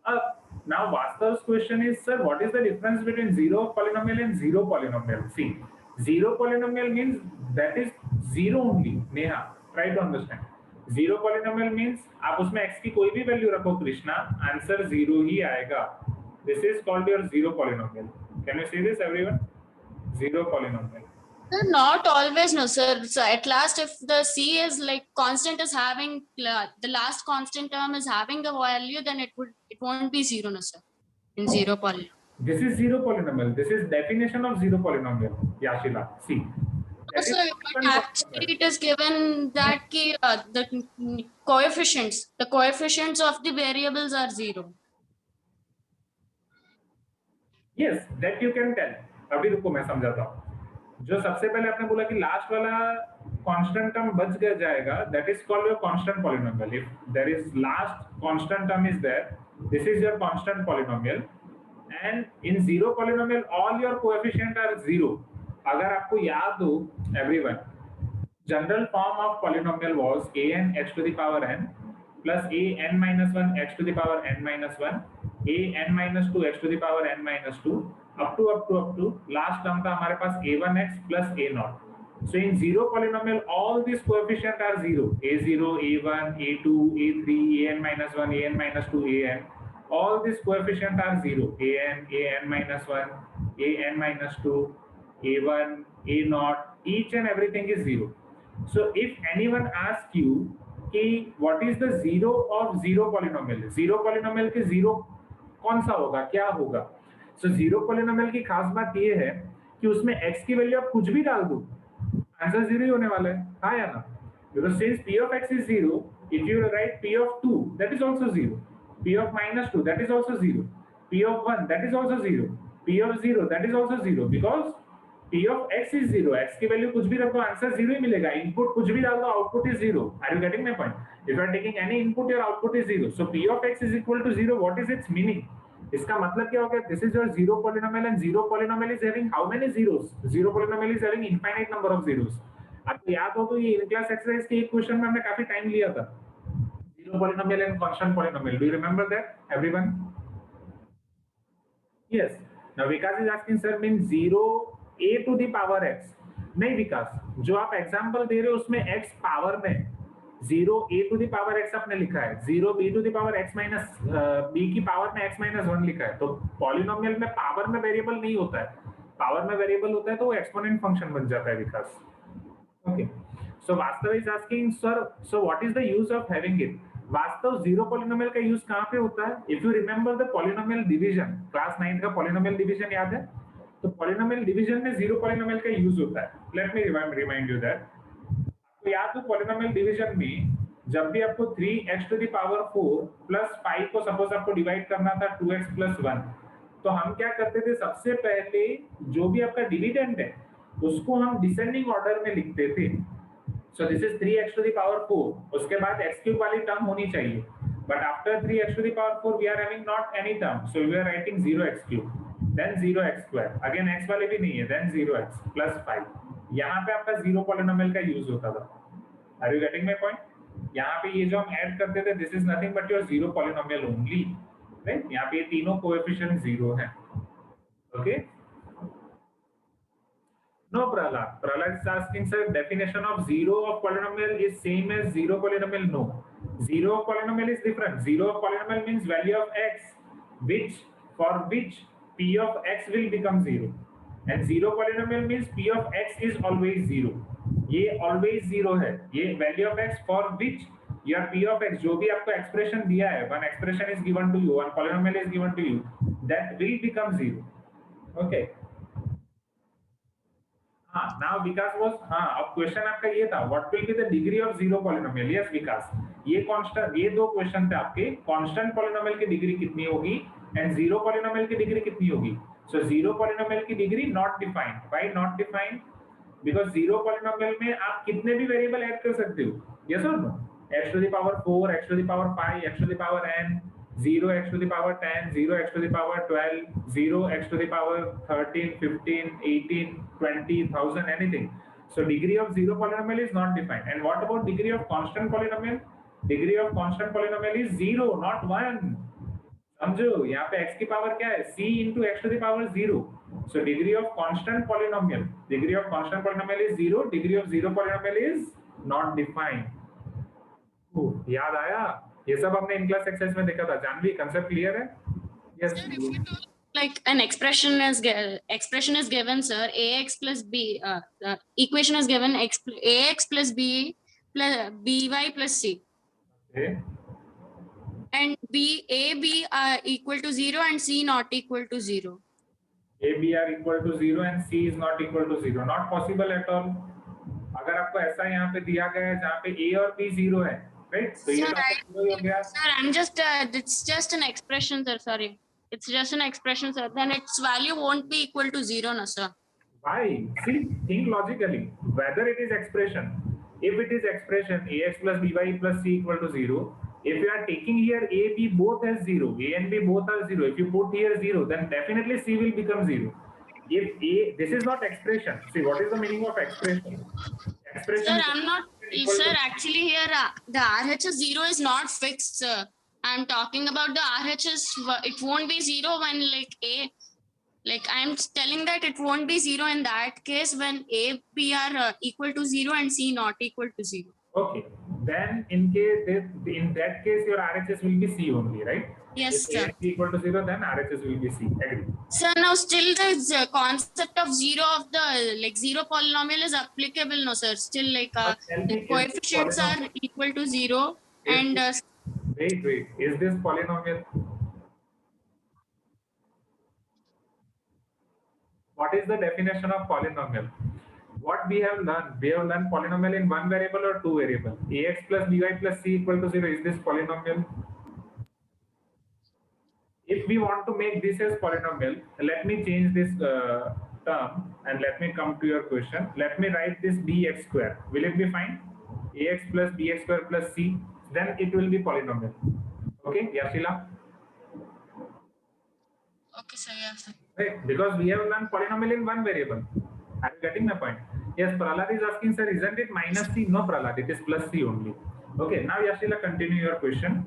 अब now Vastav's question is, sir, what is the difference between zero polynomial and zero polynomial? See, zero polynomial means that is zero only. Neha, try to understand. Zero polynomial means आप उसमें x की कोई भी value रखो Krishna, answer zero ही आएगा. This is called your zero polynomial. Can you see this everyone? Zero polynomial.
Sir, not always, no sir. So at last, if the c is like constant is having the last constant term is having a value, then it won't be zero, no sir. In zero polynomial.
This is zero polynomial. This is definition of zero polynomial. Yashila, see. That is
So, but actually it is given that the coefficients of the variables are 0.
Yes, that you can tell. अभी रुको मैं समझाता हूँ। जो सबसे पहले आपने बोला कि लास्ट वाला कांस्टेंट टर्म बच गया जाएगा, that is called your constant polynomial. If there is last constant term is there, this is your constant polynomial. And in zero polynomial, all your coefficient are 0. अगर आपको याद हो, everyone, general form of polynomial was a n x to the power n plus a n minus 1 x to the power n minus 1, a n minus 2 x to the power n minus 2, up to last term था हमारे पास a1x plus a0. So in zero polynomial, all these coefficients are 0. a0, a1, a2, a3, an minus 1, an minus 2, an. All these coefficients are 0. an minus 1, an minus 2, a1, a0, each and everything is 0. So if anyone asks you कि what is the zero of zero polynomial? Zero polynomial के zero कौन सा होगा, क्या होगा? So zero polynomial की खास बात ये है कि उसमें x की वैल्यू आप कुछ भी डाल दो, आंसर 0 ही होने वाला है, हाँ या ना? Because since p of x is 0, if you write p of 2, that is also 0. P of minus 2, that is also 0. P of 1, that is also 0. P of 0, that is also 0. Because p of x is 0. x की value कुछ भी रख दो, answer 0 ही मिलेगा. Input कुछ भी डाल दो, output is 0. Are you getting my point? If you are taking any input, your output is 0. So p of x is equal to 0. What is its meaning? इसका मतलब क्या हो गया? This is your zero polynomial, and zero polynomial is having how many zeros? Zero polynomial is having infinite number of zeros. आपको याद हो तो ये इन क्लास एक्सरसाइज के एक क्वेश्चन में हमने काफी टाइम लिया था. Zero polynomial and constant polynomial. Do you remember that, everyone? Yes. Now Vikas is asking, sir, means 0 a to the power x. नहीं विकास, जो आप एग्जांपल दे रहे हो उसमें x पावर में 0 a to the power x आपने लिखा है, 0 b to the power x minus b की पावर में x minus 1 लिखा है. तो पॉलिनोमियल में पावर में वेरिएबल नहीं होता है, पावर में वेरिएबल होता है तो वो एक्सपोनेंट फंक्शन बन जाता है विकास. ओके. सो वास्तव is asking, sir, so what is the use of having it? वास्तव जीरो पॉलिनोमियल का यूज कहां पे होता है? If you remember the polynomial division, class 9 का पॉलिनोमियल डिवीजन याद है? तो पॉलिनोमियल डिवीजन में जीरो पॉलिनोमियल का यूज होता है. Let me remind you that. तो याद हो पॉलिनोमियल डिवीजन में जब भी आपको 3x to the power 4 plus 5 को सपोज आपको डिवाइड करना था 2x plus 1, तो हम क्या करते थे? सबसे पहले जो भी आपका डिविडेंड है उसको हम डिसेंडिंग ऑर्डर में लिखते थे. So this is 3x to the power 4. उसके बाद x क्यूब वाली टर्म होनी चाहिए, but after 3x to the power 4 we are having not any term, so we are writing 0x cube, then 0x square, again x वाले भी नहीं है, then 0x plus 5. यहाँ पे आपका जीरो पॉलिनोमियल का यूज होता था. Are you getting my point? यहाँ पे ये जो हम ऐड करते थे, this is nothing but your zero polynomial only, right? यहाँ पे ये तीनों कोएफिशिएंट 0 हैं. ओके. No, Prahlad. Prahlad is asking, sir, definition of zero of polynomial is same as zero polynomial? No. Zero of polynomial is different. Zero of polynomial means value of x, for which p of x will become 0. And zero polynomial means p of x is always 0. ये always 0 है. ये value of x for which your p of x, जो भी आपको expression दिया है, one expression is given to you, one polynomial is given to you, that will become 0. Okay. हाँ, now Vikas was, हाँ, अब क्वेश्चन आपका ये था, what will be the degree of zero polynomial? Yes, Vikas, ये constant, ये दो question थे आपके. कांस्टेंट पॉलिनोमियल की डिग्री कितनी होगी एंड जीरो पॉलिनोमियल की डिग्री कितनी होगी? सो जीरो पॉलिनोमियल की degree not defined. Why not defined? Because zero polynomial में आप कितने भी वेरिएबल ऐड कर सकते हो. यस और no? x to the power 4, x to the power 5, x to the power n, 0x to the power 10, 0x to the power 12, 0x to the power 13, 15, 18, 20, 1000, anything. So degree of zero polynomial is not defined. And what about degree of constant polynomial? Degree of constant polynomial is 0, not 1. समझो, यहाँ पे x की power क्या है? c into x to the power 0. So degree of constant polynomial is 0. Degree of zero polynomial is not defined. याद आया? ये सब हमने इन क्लास एक्सरसाइज में देखा था. जानवी, कांसेप्ट क्लियर है? Yes.
Like an expression is given, sir. Ax plus b. Equation is given. Ax plus b plus by plus c.
Okay.
And b are equal to 0 and c not equal to 0.
A, B are equal to 0 and C is not equal to 0. Not possible at all. अगर आपको ऐसा यहाँ पे दिया गया है जहाँ पे a और b 0 है, राइट, तो ये
Sir,
तो 0 हो गया.
Sir, I'm just, it's just an expression, sir. Sorry. It's just an expression, sir. Then its value won't be equal to 0, no, sir.
Why? See, think logically. Whether it is expression, if it is expression ax plus by plus c equal to 0, if you are taking here a, b both as 0, a and b both are 0, if you put here 0, then definitely c will become 0. If a, this is not expression. See, what is the meaning of expression? Expression.
Sir, I'm not, sir, actually here, the RHS 0 is not fixed, sir. I'm talking about the RHS, it won't be 0 when like a, like I'm telling that it won't be 0 in that case when a, b are equal to 0 and c not equal to 0.
Okay, then in that case your RHS will be C only, right?
Yes,
if
sir.
A is equal to 0, then RHS will be C. Agree.
Sir, now still the concept of 0 of the like 0 polynomial is applicable, no, sir. Still like
Tell me,
the
is
coefficients
this
are equal to 0
Is
and
wait, is this polynomial? What is the definition of polynomial? What we have learned polynomial in one variable or two variable. Ax plus by plus c equal to 0. Is this polynomial? If we want to make this as polynomial, let me change this term and let me come to your question. Let me write this bx square. Will it be fine? Ax plus bx square plus c. Then it will be polynomial. Okay, Yashila?
okay, sir, yeah, sir.
Right, because we have learned polynomial in one variable. Are you getting my point? Yes, Prahlad is asking, sir, isn't it minus c? No, Prahlad, it is plus c only. Okay, now Yashila, continue your question.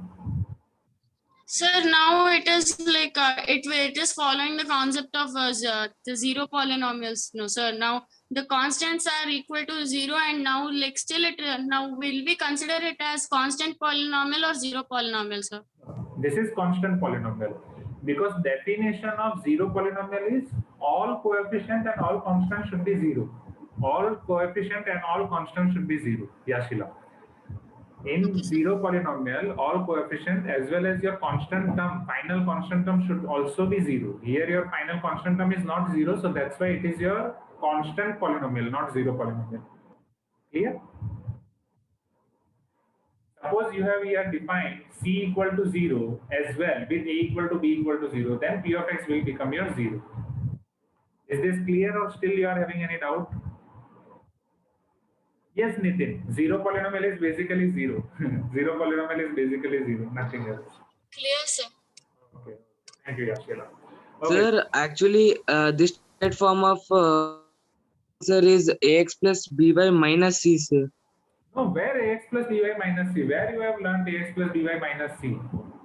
Sir, now it is like it is following the concept of the 0 polynomials, no, sir. Now the constants are equal to 0 and now like still it now will we consider it as constant polynomial or 0 polynomial, sir?
This is constant polynomial because definition of 0 polynomial is all coefficient and all constant should be 0. All coefficient and all constant should be 0. Yashila. In 0 polynomial, all coefficient as well as your constant term, final constant term should also be 0. Here your final constant term is not 0, so that's why it is your constant polynomial, not 0 polynomial. Clear? Suppose you have here defined c equal to 0 as well with a equal to b equal to 0, then p of x will become your 0. Is this clear or still you are having any doubt? Yes, Nitin. 0 polynomial is basically 0. 0 polynomial is basically 0, nothing else.
Clear, sir.
Okay. Thank you, Yashila. Okay.
Sir, actually, this standard form of answer is ax plus by minus c, sir.
No, where ax plus by minus c? Where you have learned ax plus by minus c?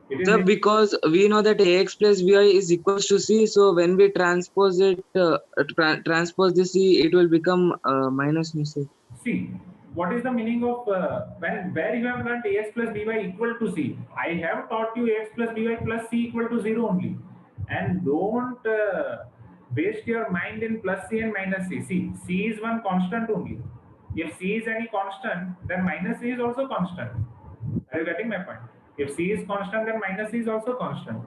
It is
Sir, because we know that ax plus by is equals to c, so when we transpose it, transpose the c, it will become minus c.
C. What is the meaning of where you have learned ax plus by equal to c? I have taught you ax plus by plus c equal to 0 only. And don't waste your mind in plus c and minus c. See, c is one constant only. If c is any constant, then minus c is also constant. Are you getting my point? If c is constant, then minus c is also constant.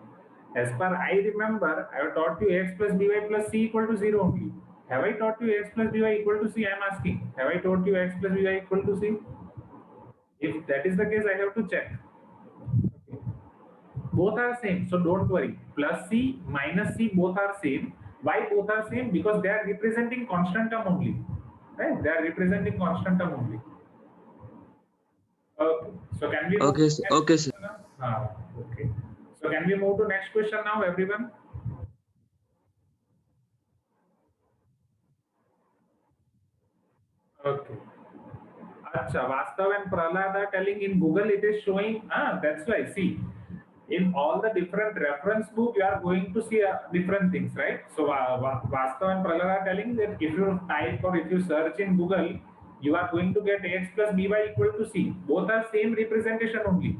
As per I remember, I have taught you ax plus by plus c equal to 0 only. Have I taught you x plus by equal to c? I am asking. Have I taught you x plus by equal to c? If that is the case, I have to check. Okay. Both are same, so don't worry. Plus c, minus c, both are same. Why both are same? Because they are representing constant term only. Right? They are representing constant term only. Okay. So can we?
Okay, sir. Okay, sir.
Okay. So can we move to next question now, everyone? Okay. Acha, Vastav and Prahlad are telling in Google it is showing, that's why, see, in all the different reference book, you are going to see different things, right? So Vastav and Prahlad are telling that if you type or if you search in Google, you are going to get ax plus by equal to c. Both are same representation only.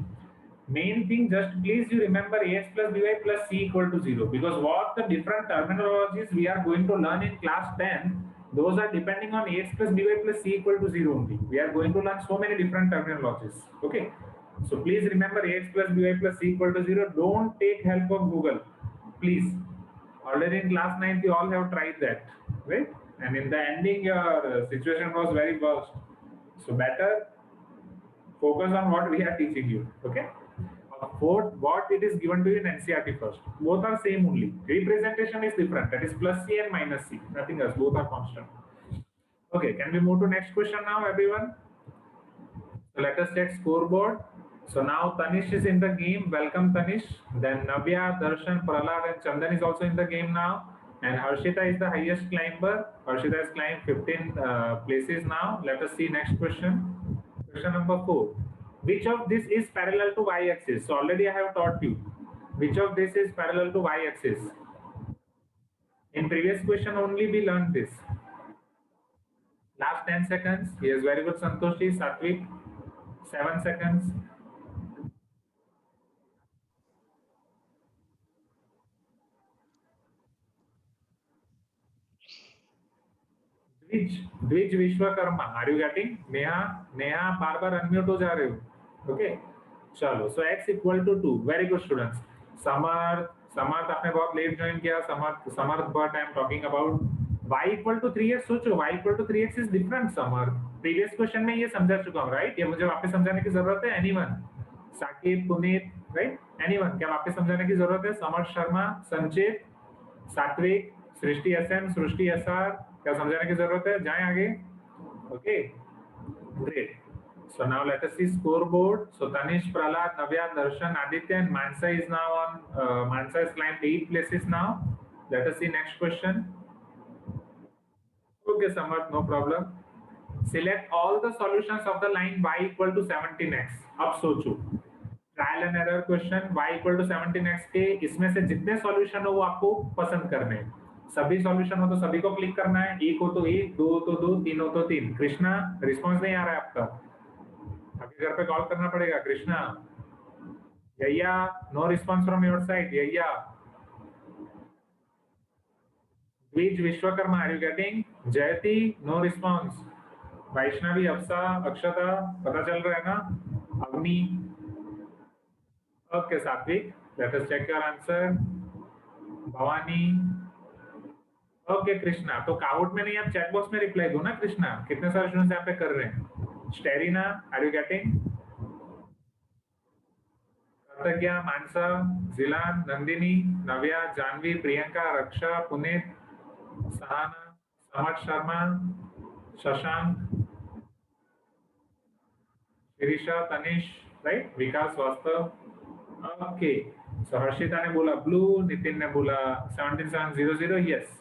Main thing, just please you remember ax plus by plus c equal to 0, because what the different terminologies we are going to learn in class 10, those are depending on ax plus by plus c equal to 0 only. We are going to learn so many different terminologies. Okay. So please remember ax plus by plus c equal to 0. Don't take help of Google. Please. Already in class 9, you all have tried that. Right? And in the ending, your situation was very worst. So better focus on what we are teaching you. Okay. What it is given to you in NCERT first. Both are same only. Representation is different. That is plus C and minus C. Nothing else. Both are constant. Okay. Can we move to next question now, everyone? So let us check scoreboard. So now Tanish is in the game. Welcome, Tanish. Then Navya, Darshan, Prahlad, and Chandan is also in the game now. And Harshita is the highest climber. Harshita has climbed 15 places now. Let us see next question. Question number 4. Which of this is parallel to y-axis? So already I have taught you. Which of this is parallel to y-axis? In previous question only we learned this. Last 10 seconds. Yes, very good, Santoshi. Satvik, 7 seconds. Dwij Vishwakarma, are you getting? Neha बार unmute हो जा रहे हो. Okay, चलो. So x equal to 2. Very good students. Samarth आपने बहुत late join किया. Samarth but I am talking about y equal to 3x. सोचो y equal to 3x is different. Samarth previous question में ये समझा चुका हूं, राइट? ये मुझे वापस समझाने की जरूरत है? Anyone? Saqib, Puneet, right? Anyone? क्या वापस समझाने की जरूरत है? समर्थ शर्मा, संचित, सात्विक, सृष्टि एसएम, सृष्टि एसआर, क्या समझाने की जरूरत है? जाएं आगे. Okay, great. So now let us see scoreboard. So Tanish, Prahlad, Navya, Darshan, Aditya, and Mansa is now on. Mansa has climbed 8 places now. Let us see next question. Okay, Samarth, no problem. Select all the solutions of the line y equal to 17x. अब सोचो. Trial and error question. Y equal to 17x के इसमें से जितने solution हो वो आपको पसंद करने हैं. सभी सॉल्यूशन हो तो सभी को क्लिक करना है. एक हो तो एक, दो हो तो दो, तीन हो तो तीन. कृष्णा, रिस्पॉन्स नहीं आ रहा है आपका. आपके घर पे कॉल करना पड़ेगा. कृष्णा, यैया, no response from your side. यैया, Dwij Vishwakarma, are you getting? Jayati, no response. Vaishnavi, Apsa, Akshata, पता चल रहा है ना? Agni. Okay, Satvik, let us check your answer. Bhavani. Okay Krishna, तो काउट में नहीं, आप चैट बॉक्स में रिप्लाई दो ना. कृष्णा, कितने सारे स्टूडेंट्स यहाँ पे कर रहे हैं? Sterina, are you getting? Pragya, Mansa, Zilan, Nandini, Navya, Janvi, Priyanka, Raksha, Puneet, Sahana, Samarth Sharma, Shashank, Shirisha, Tanish, right? Vikas, Vastav. Okay, सो हर्षिता ने बोला ब्लू, नितिन ने बोला 17700. Yes.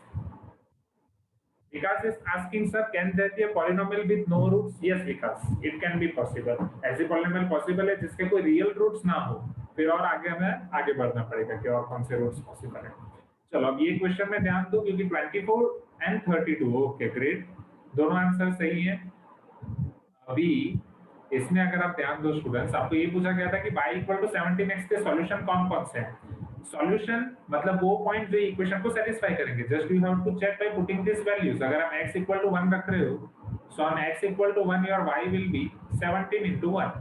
Vikas is asking, sir, can there be a polynomial with no roots? Yes, Vikas, it can be possible. ऐसे polynomial possible है जिसके कोई real roots ना हो. फिर और आगे हमें आगे बढ़ना पड़ेगा कि और कौन से roots possible है. चलो अब ये क्वेश्चन में ध्यान दो क्योंकि 24 and 32. Okay, great. दोनों आंसर सही है. अभी इसमें अगर आप ध्यान दो स्टूडेंट्स, आपको ये पूछा गया था कि y इक्वल टू 17x के सॉल्यूशन कौन कौन से हैं. सॉल्यूशन मतलब वो पॉइंट जो इक्वेशन को सेटिस्फाई करेंगे. Just you have to check by putting this values. अगर आप x इक्वल टू 1 रख रहे हो, so on x equal to 1 your y will be 17 into 1.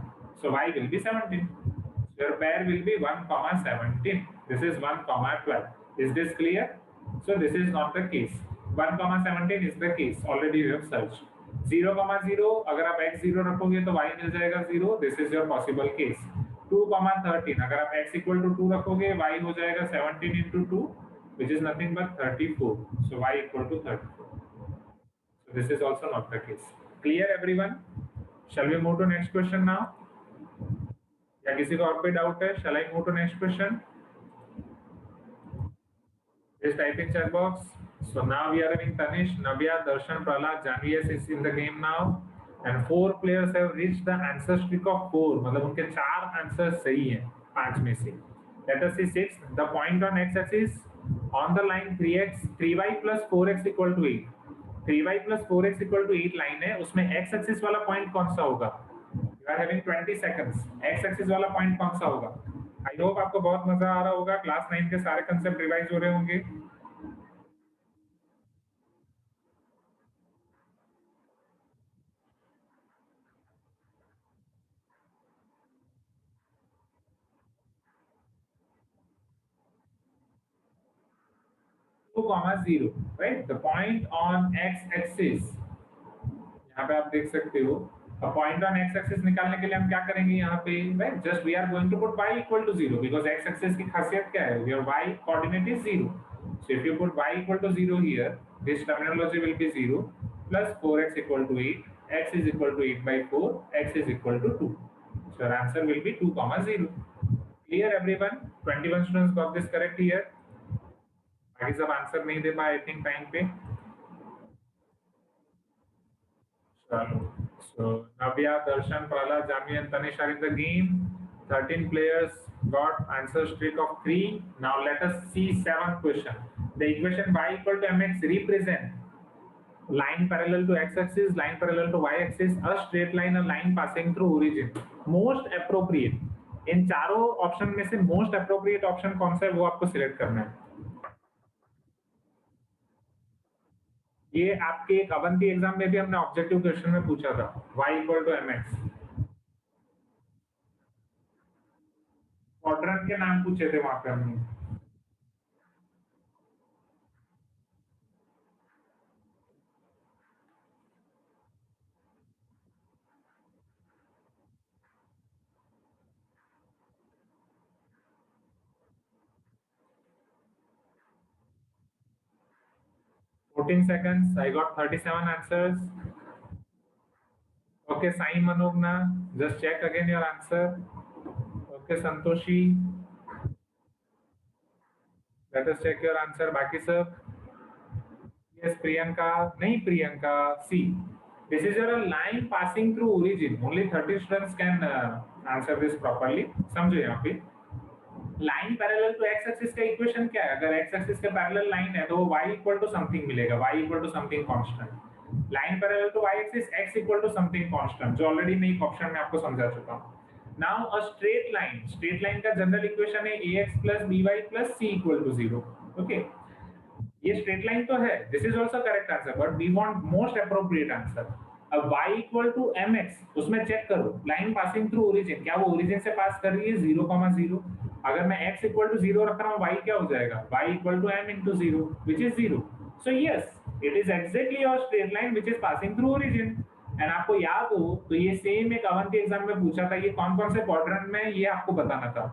So y will be 17. Your pair will be 1, 17. This is 1, 12. Is this clear? So this is not the case. 1, 17 is the case. Already we have searched. 0, 0, अगर आप x 0 रखोगे तो y मिल जाएगा 0. This is your possible case. 2, 13, अगर आप x equal to 2 रखोगे y हो जाएगा 17 into 2, which is nothing but 34. So y equal to 34. So this is also not the case. Clear everyone? Shall we move to next question now? या किसी को और कोई डाउट है? Shall I move to next question? Just type in chat box. So now we are having Tanish, Navya, Darshan, Prahlad, Janvi is in the game now. And 4 players have reached the answer streak of 4. मतलब उनके 4 answer सही हैं 5 में से. Let us see 6. The point on x-axis on the line 3x, 3y plus 4x equal to 8. 3y plus 4x equal to 8 line है. उसमें x-axis वाला point कौन सा होगा? You are having 20 seconds. x-axis वाला पॉइंट कौन सा होगा? I hope आपको बहुत मजा आ रहा होगा. क्लास 9 के सारे कंसेप्ट रिवाइज हो रहे होंगे. comma 0, right? The point on x-axis. यहाँ पे आप देख सकते हो अब पॉइंट ऑन एक्स एक्सिस निकालने के लिए हम क्या करेंगे यहाँ पे, right, just we are going to put y equal to 0 because X axis की खासियत क्या है, your y coordinate is 0. So if you put y equal to 0 here, this terminology will be 0 plus 4x equal to 8, x is equal to 8/4, x is equal to 2. So your answer will be 2, 0. Clear everyone? 21 students got this correct here. बाकी सब answer नहीं दे पाए I think time पे. चलो, so Navya, Darshan, Prahlad, Jami and Tanish are in the game. 13 players got answer streak of 3. Now let us see 7th question. The equation y equal to mx represent line parallel to x-axis, line parallel to y-axis, a straight line, a line passing through origin. Most appropriate. इन चारों option में से most appropriate option कौन सा है वो आपको select करना है. ये आपके एक अवंती एग्जाम में भी हमने ऑब्जेक्टिव क्वेश्चन में पूछा था, y equal to mx. Quadrant के नाम पूछे थे वहां पे हमने. seconds. I got 37 answers. Okay, Sai Manogna, just check again your answer. Okay, Santoshi, let us check your answer. Baki sir, yes, Priyanka, nahi Priyanka. See, this is your line passing through origin. Only 30 students can answer this properly. समझो यहाँ पे. Line parallel to x axis का equation क्या है, अगर x axis के parallel line है तो y इक्वल टू समथिंग मिलेगा, y equal to something constant. Line parallel to y axis x equal to something constant, जो ऑलरेडी मैं एक ऑप्शन में आपको समझा चुका हूं. नाउ अ स्ट्रेट लाइन का जनरल इक्वेशन है ax + by + c = 0. ओके, ये स्ट्रेट लाइन तो है, this is also correct answer, but we want most appropriate answer. अब y = mx, उसमें चेक करो लाइन पासिंग थ्रू ओरिजिन, क्या वो ओरिजिन से पास कर रही है 0,0. अगर मैं x = 0 रख रहा हूं, y क्या हो जाएगा, y = m × 0 which is 0. So yes, it is exactly your straight line which is passing through origin. And आपको याद हो तो ये सेम एक अवंती एग्जाम में पूछा था, ये कौन कौन से क्वाड्रेंट में, ये आपको बताना था.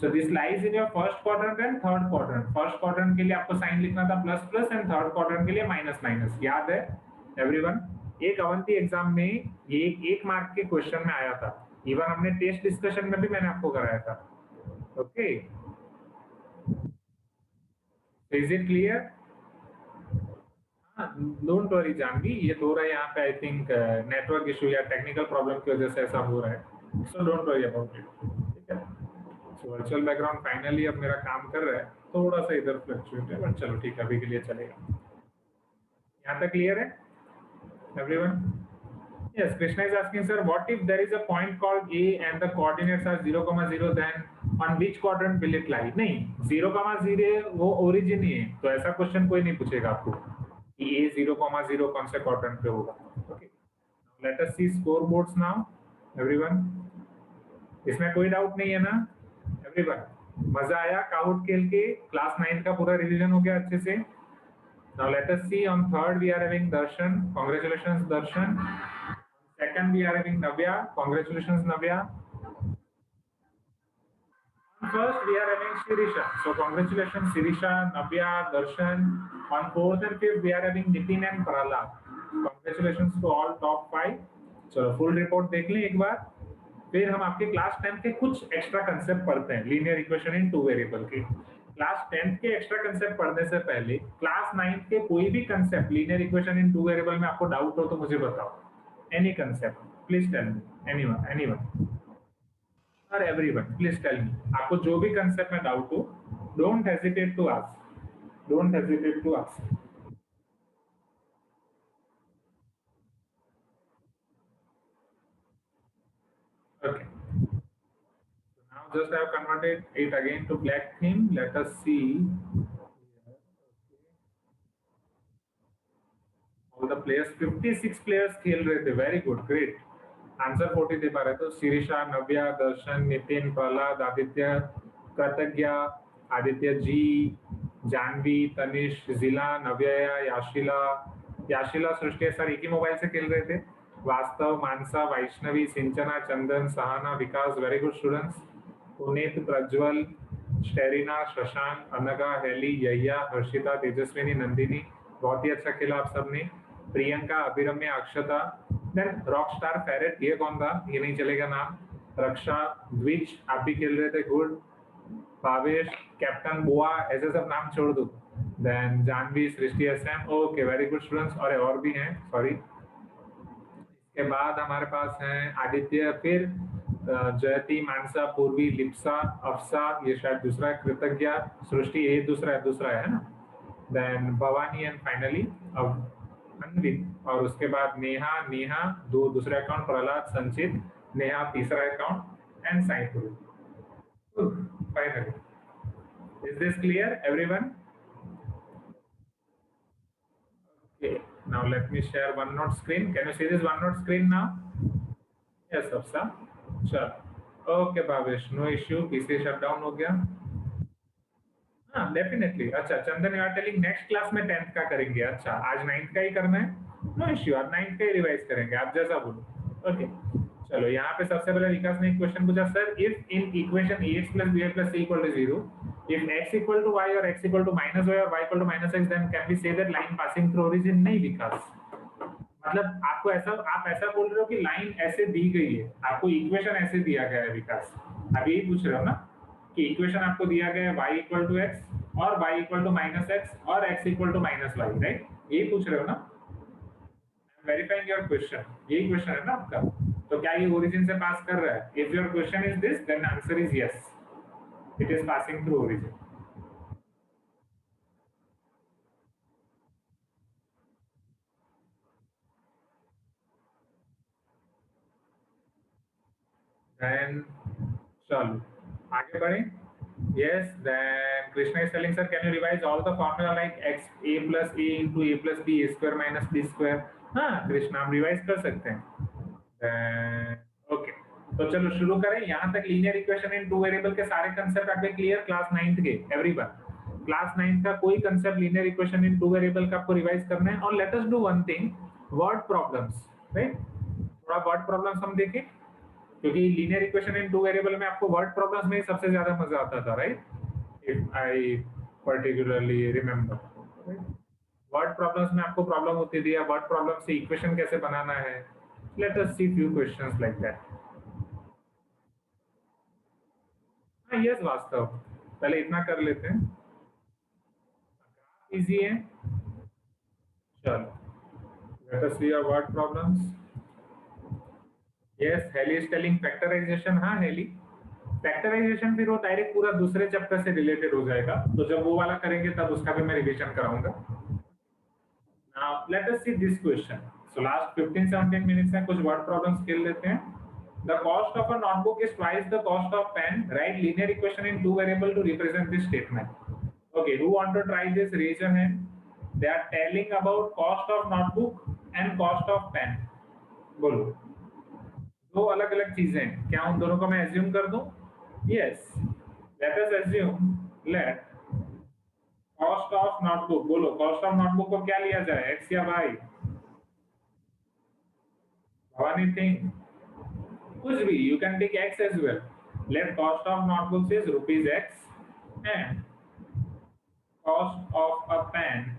So this lies in your first quadrant and third quadrant. First quadrant के लिए आपको साइन लिखना था ++ and third quadrant के लिए --. याद है एवरीवन? एक अवंती एग्जाम में ये एक मार्क के क्वेश्चन में आया था. इवन हमने टेस्ट डिस्कशन में भी मैंने आपको कराया था. Okay, is it clear? Don't worry Janvi, ये थोड़ा यहाँ पे आई थिंक नेटवर्क इशू या टेक्निकल प्रॉब्लम की वजह से ऐसा हो रहा है. So don't worry about it. ठीक है. So वर्चुअल बैकग्राउंड फाइनली अब मेरा काम कर रहा है, थोड़ा सा इधर फ्लक्चुएट है, बट चलो ठीक है, अभी के लिए चलेगा. यहाँ तक क्लियर है everyone? Yes, Krishna is asking, sir, what if there is a point called A and the coordinates are 0,0, then on which quadrant will it lie? नहीं, 0,0 वो origin ही है, तो ऐसा क्वेश्चन कोई नहीं पूछेगा आपको कि A 0,0 कौन से quadrant पे होगा. Okay, let us see scoreboards now, everyone. इसमें कोई डाउट नहीं है ना everyone? मजा आया काउट खेल के? क्लास 9 का पूरा रिवीजन हो गया अच्छे से. Now let us see, on third we are having Darshan. Congratulations Darshan. Second we are having Navya. Congratulations Navya. First we are having Shirisha. So congratulations Shirisha, Navya, Darshan. On fourth and fifth we are having Nitin and Prahlad. Congratulations to all top 5. चलो full report देख लें एक बार, फिर हम आपके class 10 के कुछ extra concept पढ़ते हैं लीनियर इक्वेशन इन 2 वेरिएबल के. क्लास 10 के एक्स्ट्रा कंसेप्ट पढ़ने से पहले क्लास 9 के कोई भी concept linear equation in 2 variable में आपको डाउट हो तो मुझे बताओ. Any concept, please tell me. Anyone, or everyone, please tell me. आपको जो भी concept में doubt हो, don't hesitate to ask. Don't hesitate to ask. Okay. So now just I have converted it again to black theme. Let us see. All the players, 56 players खेल रहे थे. Very good, great. Answer 40 दे पा रहे तो शिरीषा, नव्या, दर्शन, नितिन, प्रहलाद, आदित्य, कृतज्ञा, आदित्य जी, जानवी, तनिष, जिला, नव्या, याशिला, सृष्टि sir एक ही mobile से खेल रहे थे. वास्तव, Mansa, Vaishnavi, Sinchana, Chandan, Sahana, Vikas, very good students. Puneet, Prajwal, Sterina, Shashank, Anagha, Heli, यैया, हर्षिता, तेजस्विनी, नंदिनी, बहुत ही अच्छा खेला आप सबने। Priyanka, Abhiramya, Akshata, then rockstar ferret, ये कौन था, ये नहीं चलेगा नाम। रक्षा, द्विज, आप भी खेल रहे थे, गुड। भावेश, कैप्टन बोआ, ऐसे सब नाम छोड़ दो। Then Janvi, Srishti, SM, okay very good students. और भी हैं, सॉरी। इसके बाद हमारे पास हैं आदित्य, फिर जयती, मानसा, पूर्वी, लिप्सा, अफसा, ये शायद दूसरा है, कृतज्ञा, सृष्टि, ये दूसरा है ना। Then Bhavani and finally Anvin, और उसके बाद नेहा, दो दूसरे अकाउंट, प्रहलाद, संचित, नेहा तीसरा account and Saipur. Finally, is this clear everyone? Okay, now let me share OneNote screen. Can you see this OneNote screen now? Yes, Afsa. Sure. Okay, Bhavesh, no issue. PC shut down हो गया। हाँ, definitely. अच्छा, चंदन, you are telling next class में 10th का करेंगे। अच्छा, आज 9th का ही करना है? No issue, आज 9th का ही रिवाइज करेंगे, आप जैसा बोलो। Okay. चलो, यहाँ पे सबसे पहले विकास ने एक क्वेश्चन पूछा, sir if in equation ax plus by plus c equal to 0, if x equal to y or x equal to minus y or y equal to minus x, then can we say that line passing through origin? नहीं विकास, मतलब आपको ऐसा, आप ऐसा बोल रहे हो कि लाइन ऐसे दी गई है, आपको इक्वेशन ऐसे दिया गया है विकास, आप यही पूछ रहे हो ना कि इक्वेशन आपको दिया गया है y equal to x और y equal to minus x और x equal to minus y, right? यही पूछ रहे हो ना? वेरीफाइंग योर क्वेश्चन, यही क्वेश्चन है ना आपका। तो क्या ये ओरिजिन से पास कर रहा है? If your question is this, then answer is yes, it is passing through origin. Then चलो आगे बढ़े। Yes, then Krishna is telling, sir, can you revise all the formula like x a plus a into a plus b a square minus b square? हाँ कृष्णा, हम revise कर सकते हैं। Okay, तो चलो शुरू करें। यहाँ तक linear equation in two variable के सारे कंसेप्ट आपके क्लियर क्लास 9th के? एवरीवन, क्लास 9th का कोई concept linear equation in two variable का आपको रिवाइज करना है। और let us do one thing, word problems, right? थोड़ा वर्ड प्रॉब्लम्स हम देखें, क्योंकि linear equation in two variable में आपको वर्ड प्रॉब्लम्स में सबसे ज्यादा मजा आता था, right? If I particularly remember, word problems में आपको प्रॉब्लम होती थी, या वर्ड प्रॉब्लम से इक्वेशन कैसे बनाना है। Let us see few questions like that. हाँ यस वास्तव, पहले इतना कर लेते हैं, इजी है। चलो let us see our word problems. Yes, Heli is telling factorization. हाँ हेली, फैक्टराइजेशन फिर वो डायरेक्ट पूरा दूसरे चैप्टर से रिलेटेड हो जाएगा, तो जब वो वाला करेंगे तब उसका भी मैं रिवीजन कराऊंगा। Now let us see this question. So last 15-17 minutes में कुछ word problems खेल लेते हैं। The cost of a notebook is twice the cost of pen. Write linear equation in two variable to represent this statement. Okay, who want to try this? Raise your hand. They are telling about cost of notebook and cost of pen. बोलो, दो अलग अलग चीजें हैं, क्या उन दोनों को मैं assume कर दूं? Yes. Let us assume, let cost of notebook, बोलो कॉस्ट ऑफ नोटबुक को क्या लिया जाए, एक्स या वाई? भवानी थिंक, कुछ भी, you can take x as well. Let cost of notebooks is rupees x and cost of a pen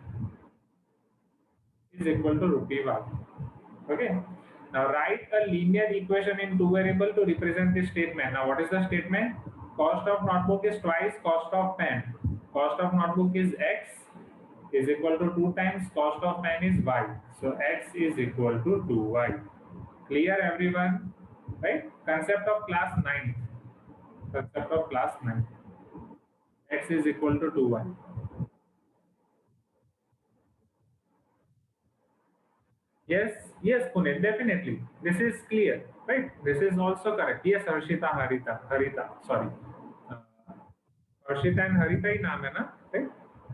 is equal to rupee y. Okay, now write a linear equation in two variable to represent this statement. Now what is the statement? Cost of notebook is twice cost of pen. Cost of notebook is x is equal to 2 times cost of pen is y. So x is equal to 2y. Clear everyone? Right? Concept of class 9. Concept of class 9. X is equal to 2y. Yes, yes, Puneet, definitely. This is clear, right? This is also correct. Yes, Harita, sorry. Harshita and Harita ही नाम है ना, right?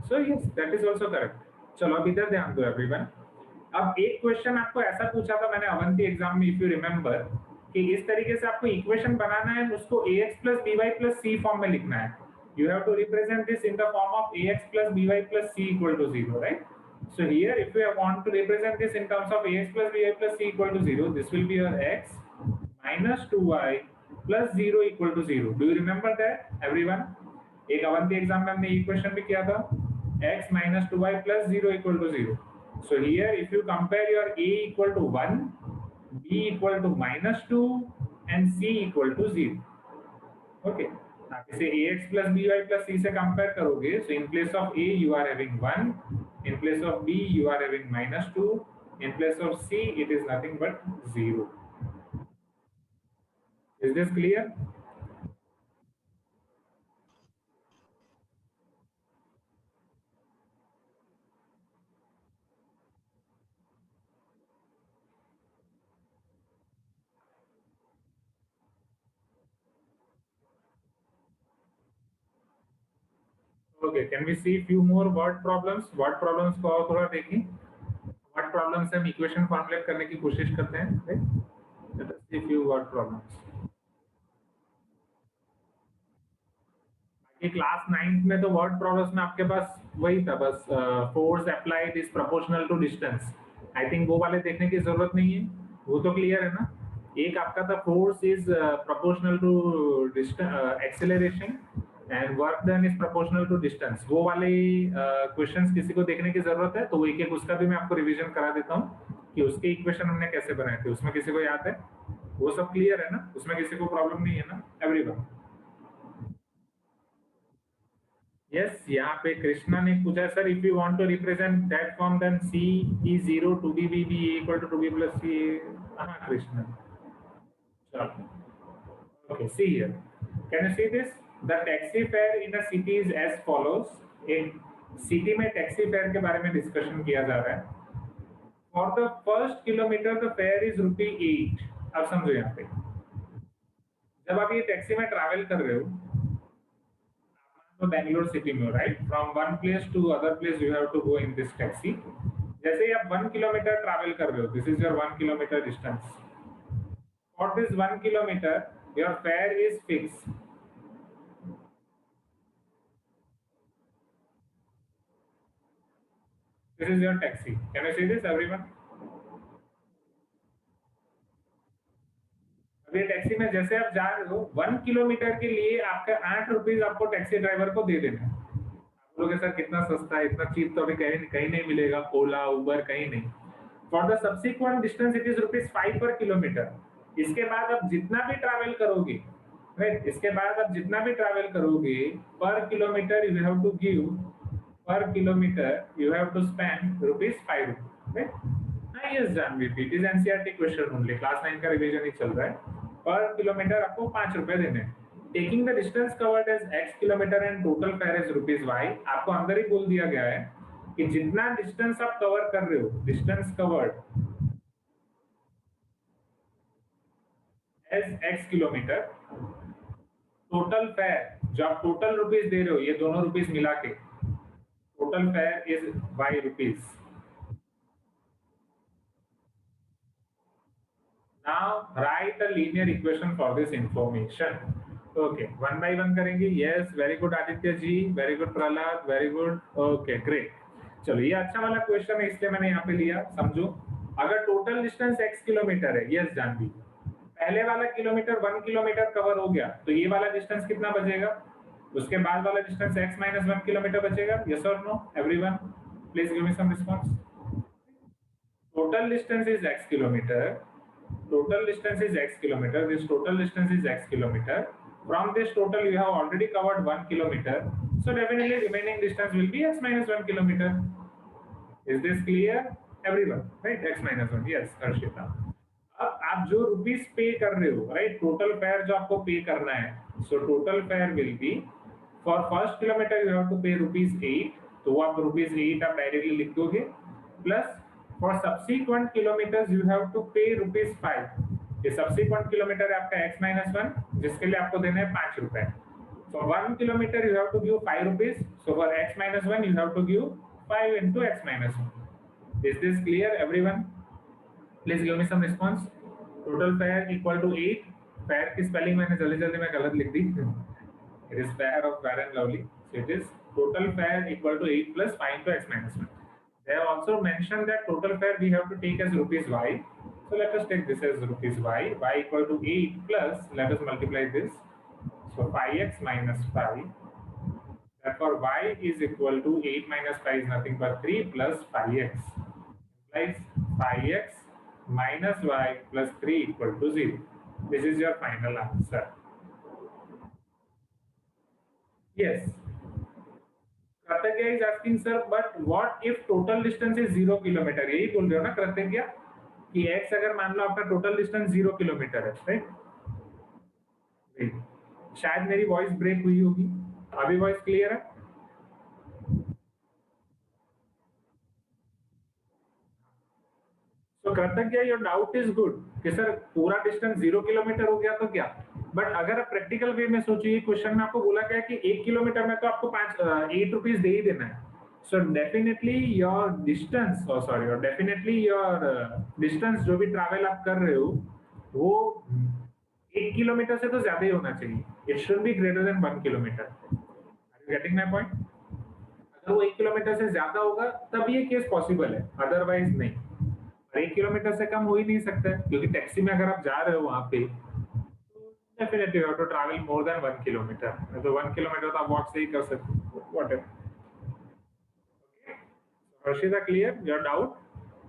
So yes, that is also correct. चलो अब इधर ध्यान दो everyone. अब एक क्वेश्चन आपको ऐसा पूछा था मैंने अवंती एग्जाम में, इफ यू रिमेंबर, कि इस तरीके से आपको इक्वेशन बनाना है, उसको ax plus by plus c form में लिखना है। You have to represent this in the form of ax plus by plus c equal to 0, right? So here, if we want to represent this in terms of ax plus by plus c equal to 0, this will be your x minus 2y plus 0 equal to 0. Do you remember that, everyone? एक Avanti exam में हमने ये question भी किया था, x minus 2y plus 0 equal to 0. So here, if you compare your a equal to 1, b equal to minus 2, and c equal to 0. Okay. आप इसे ax plus by plus c से compare करोगे, so in place of a you are having 1, in place of b you are having minus 2, in place of c it is nothing but 0. Is this clear? Okay, can we see few more word problems? Word problems को और थोड़ा देखें. Word problems से हम equation formulate करने की कोशिश करते हैं. Right? Let us see few word problems. बाकी क्लास 9th में तो word problems में आपके पास वही था बस force applied is proportional to distance. I think वो वाले देखने की जरूरत नहीं है. वो तो clear है ना? एक आपका था force is proportional to acceleration. And work done is proportional to distance. वो वाले क्वेश्चंस किसी को देखने की जरूरत है तो वो एक उसका भी मैं आपको रिवीजन करा देता हूँ कि उसके इक्वेशन हमने कैसे बनाए थे. उसमें किसी को याद है? वो सब क्लियर है ना? उसमें किसी को प्रॉब्लम नहीं है ना? एवरीवन? यस, यहाँ पे कृष्णा ने पूछा sir if you want to represent that form then c is 0 2b b b equal to 2b plus c. हाँ कृष्णा, चलो. Okay, see here. Can you see this? The taxi fare in a city is as follows. एक city में taxi fare के बारे में discussion किया जा रहा है. For the first kilometer the fare is ₹8. अब समझो यहाँ पे जब आप ये टैक्सी में ट्रैवल कर रहे हो तो बेंगलोर सिटी में हो, right? From one place to other place you have to go in this taxi. जैसे ही आप 1 किलोमीटर ट्रैवल कर रहे हो, this is your 1 kilometer distance. For this 1 kilometer your fare is fix. This is your taxi. Can you see this, everyone? अब ये taxi में जैसे आप जा रहे हो 1 किलोमीटर के लिए आपका 8 रुपीज आपको टैक्सी ड्राइवर को दे देना है. आप बोलोगे सर कितना सस्ता है, इतना चीप तो अभी कहीं नहीं मिलेगा, ओला उबर कहीं नहीं. For the subsequent distance it is ₹5 पर किलोमीटर. इसके बाद आप जितना भी ट्रैवल करोगे, राइट, इसके बाद आप जितना भी ट्रैवल करोगे per kilometer you have to give. Per kilometer you have to spend ₹5. Right? Yes, Janvi, it is NCERT question only. Class 9 का रिवीजन ही चल रहा है. Per kilometer आपको ₹5 देने हैं. Taking the distance covered as x kilometer and total fare is ₹y. आपको अंदर ही बोल दिया गया है कि जितना डिस्टेंस आप कवर कर रहे हो, distance covered as x kilometre, total fair जो आप टोटल रुपीस दे रहे हो, ये दोनों रुपीस मिला के total fare is y rupees. Now write a linear equation for this information. Okay, one by one करेंगे. Yes, very good Aditya ji, very good Prahlad, very good. Okay, great. चलो ये अच्छा वाला क्वेश्चन है इसलिए मैंने यहाँ पे लिया. समझो, अगर टोटल डिस्टेंस x किलोमीटर है, यस जानवी, पहले वाला किलोमीटर 1 किलोमीटर कवर हो गया तो ये वाला डिस्टेंस कितना बचेगा? उसके बाद वाला डिस्टेंस x minus 1 किलोमीटर बचेगा. यस और no, everyone? Please give me some response. Total distance is x kilometer. Total distance is x kilometer. This total distance is x kilometer. From this total, you have already covered 1 kilometer. So definitely, remaining distance will be x minus 1 kilometer. Is this clear, everyone? Right? X minus 1. Yes, Harshita. अब आप जो rupees पे कर रहे हो, right, total fair जो आपको pay करना है, so total fare will be for first kilometer you have to pay ₹8. तो वो आप ₹8 आप डायरेक्टली लिख दोगे. Plus for subsequent kilometers you have to pay ₹5. ये सब्सिक्वेंट किलोमीटर है आपका x minus 1, जिसके लिए आपको देना है ₹5. For 1 kilometer you have to give ₹5. So for x minus 1 you have to give 5 into x minus 1. Is this clear, everyone? Please give me some response. Total fare equal to 8. Fare की spelling मैंने जल्दी में गलत लिख दी. It is fare of Fair and Lovely. So it is total fare equal to 8 plus 5 into x minus 1. They have also mentioned that total fare we have to take as rupees y. So let us take this as rupees y. Y equal to 8 plus, let us multiply this. So 5x minus 5. Therefore y is equal to 8 minus 5 is nothing but 3 plus 5x. Implies 5x minus y plus 3 equal to 0. This is your final answer. Yes. Kratigya is asking, sir, but what if total distance is 0 kilometre? यही बोल रहे हो ना कृतज्ञा कि x अगर मान लो आपका total distance 0 kilometre है, राइट? शायद मेरी वॉइस ब्रेक हुई होगी, अभी वॉइस क्लियर है? तो Kritagya your doubt is good कि सर पूरा डिस्टेंस 0 किलोमीटर हो गया तो क्या, बट अगर आप प्रैक्टिकल वे में सोचिए, क्वेश्चन में आपको बोला गया कि 1 किलोमीटर में तो आपको 8 रुपीज दे ही देना है. So definitely your distance distance जो भी ट्रैवल आप कर रहे हो वो 1 किलोमीटर से तो ज्यादा ही होना चाहिए. It should be greater than 1 kilometer. Are you getting my point? अगर वो 1 किलोमीटर से ज्यादा होगा तब ये केस पॉसिबल है, अदरवाइज नहीं. 1 किलोमीटर से कम हो ही नहीं सकता है, क्योंकि टैक्सी में अगर आप जा रहे हो वहां पे definitely you have to travel more than 1 kilometer. तो 1 किलोमीटर तो आप वॉक से ही कर सकते हो, whatever. Harshita clear your doubt?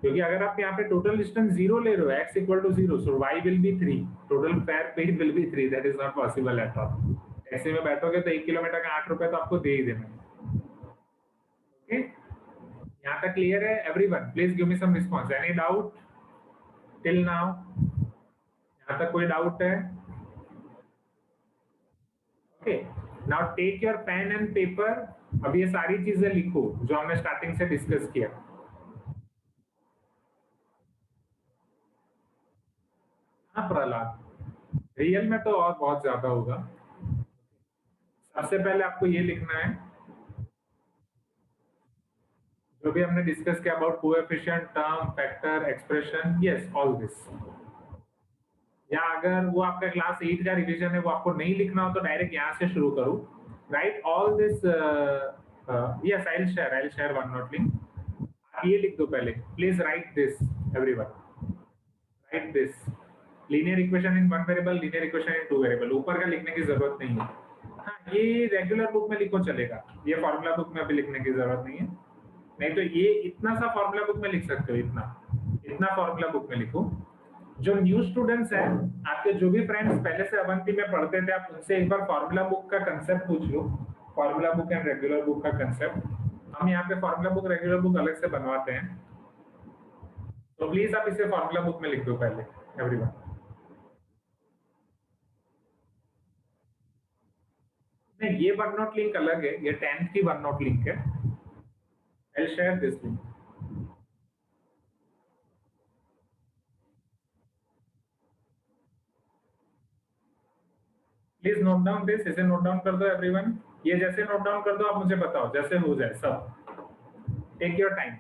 क्योंकि अगर आप यहाँ पे टोटल डिस्टेंस 0 ले रहे हो, x equal to 0, so y will be 3, total fare paid will be 3. That is not possible at all. Taxi में बैठोगे तो 1 किलोमीटर का 8 रुपए तो आपको दे ही देना है. ओके, यहाँ तक क्लियर है everyone? Please give me some response. Any doubt till now? यहाँ तक कोई डाउट है? Okay, now take your pen and paper. अब ये सारी चीजें लिखो जो हमने स्टार्टिंग से डिस्कस किया. हाँ प्रहलाद, रियल में तो और बहुत ज्यादा होगा. सबसे पहले आपको ये लिखना है जो भी हमने डिस्कस किया about coefficient, term, factor, expression, yes all this. या अगर वो आपका क्लास 8 का रिवीजन है वो आपको नहीं लिखना हो तो डायरेक्ट यहाँ से शुरू करो. Right all this. Yes I will share one note link. आप ये लिख दो पहले. Please right this everyone. Right this linear equation in 1 variable, linear equation in 2 variable. ऊपर का लिखने की जरूरत नहीं है. हाँ, ये रेगुलर बुक में लिखो चलेगा, ये फॉर्मूला बुक में अभी लिखने की जरूरत नहीं है. नहीं तो ये इतना सा फॉर्मूला बुक में लिख सकते हो, इतना फॉर्मूला बुक में लिखो. जो न्यू स्टूडेंट्स हैं, आपके जो भी फ्रेंड्स पहले से अवंती में पढ़ते थे, आप उनसे एक बार फॉर्मूला बुक का कंसेप्ट पूछ लो. Formula book and regular book का कंसेप्ट. हम यहाँ पे फॉर्मूला बुक, रेगुलर बुक अलग से बनवाते हैं, तो प्लीज आप इसे फॉर्मूला बुक में लिख दो पहले एवरीवन. नहीं, ये वन नोट लिंक अलग है, ये 10th की वन नोट लिंक है. I will share this link. Please note down this. इसे नोट डाउन कर दो एवरीवन. ये जैसे नोट डाउन कर दो आप मुझे बताओ, जैसे हो जाए सब. Take your time.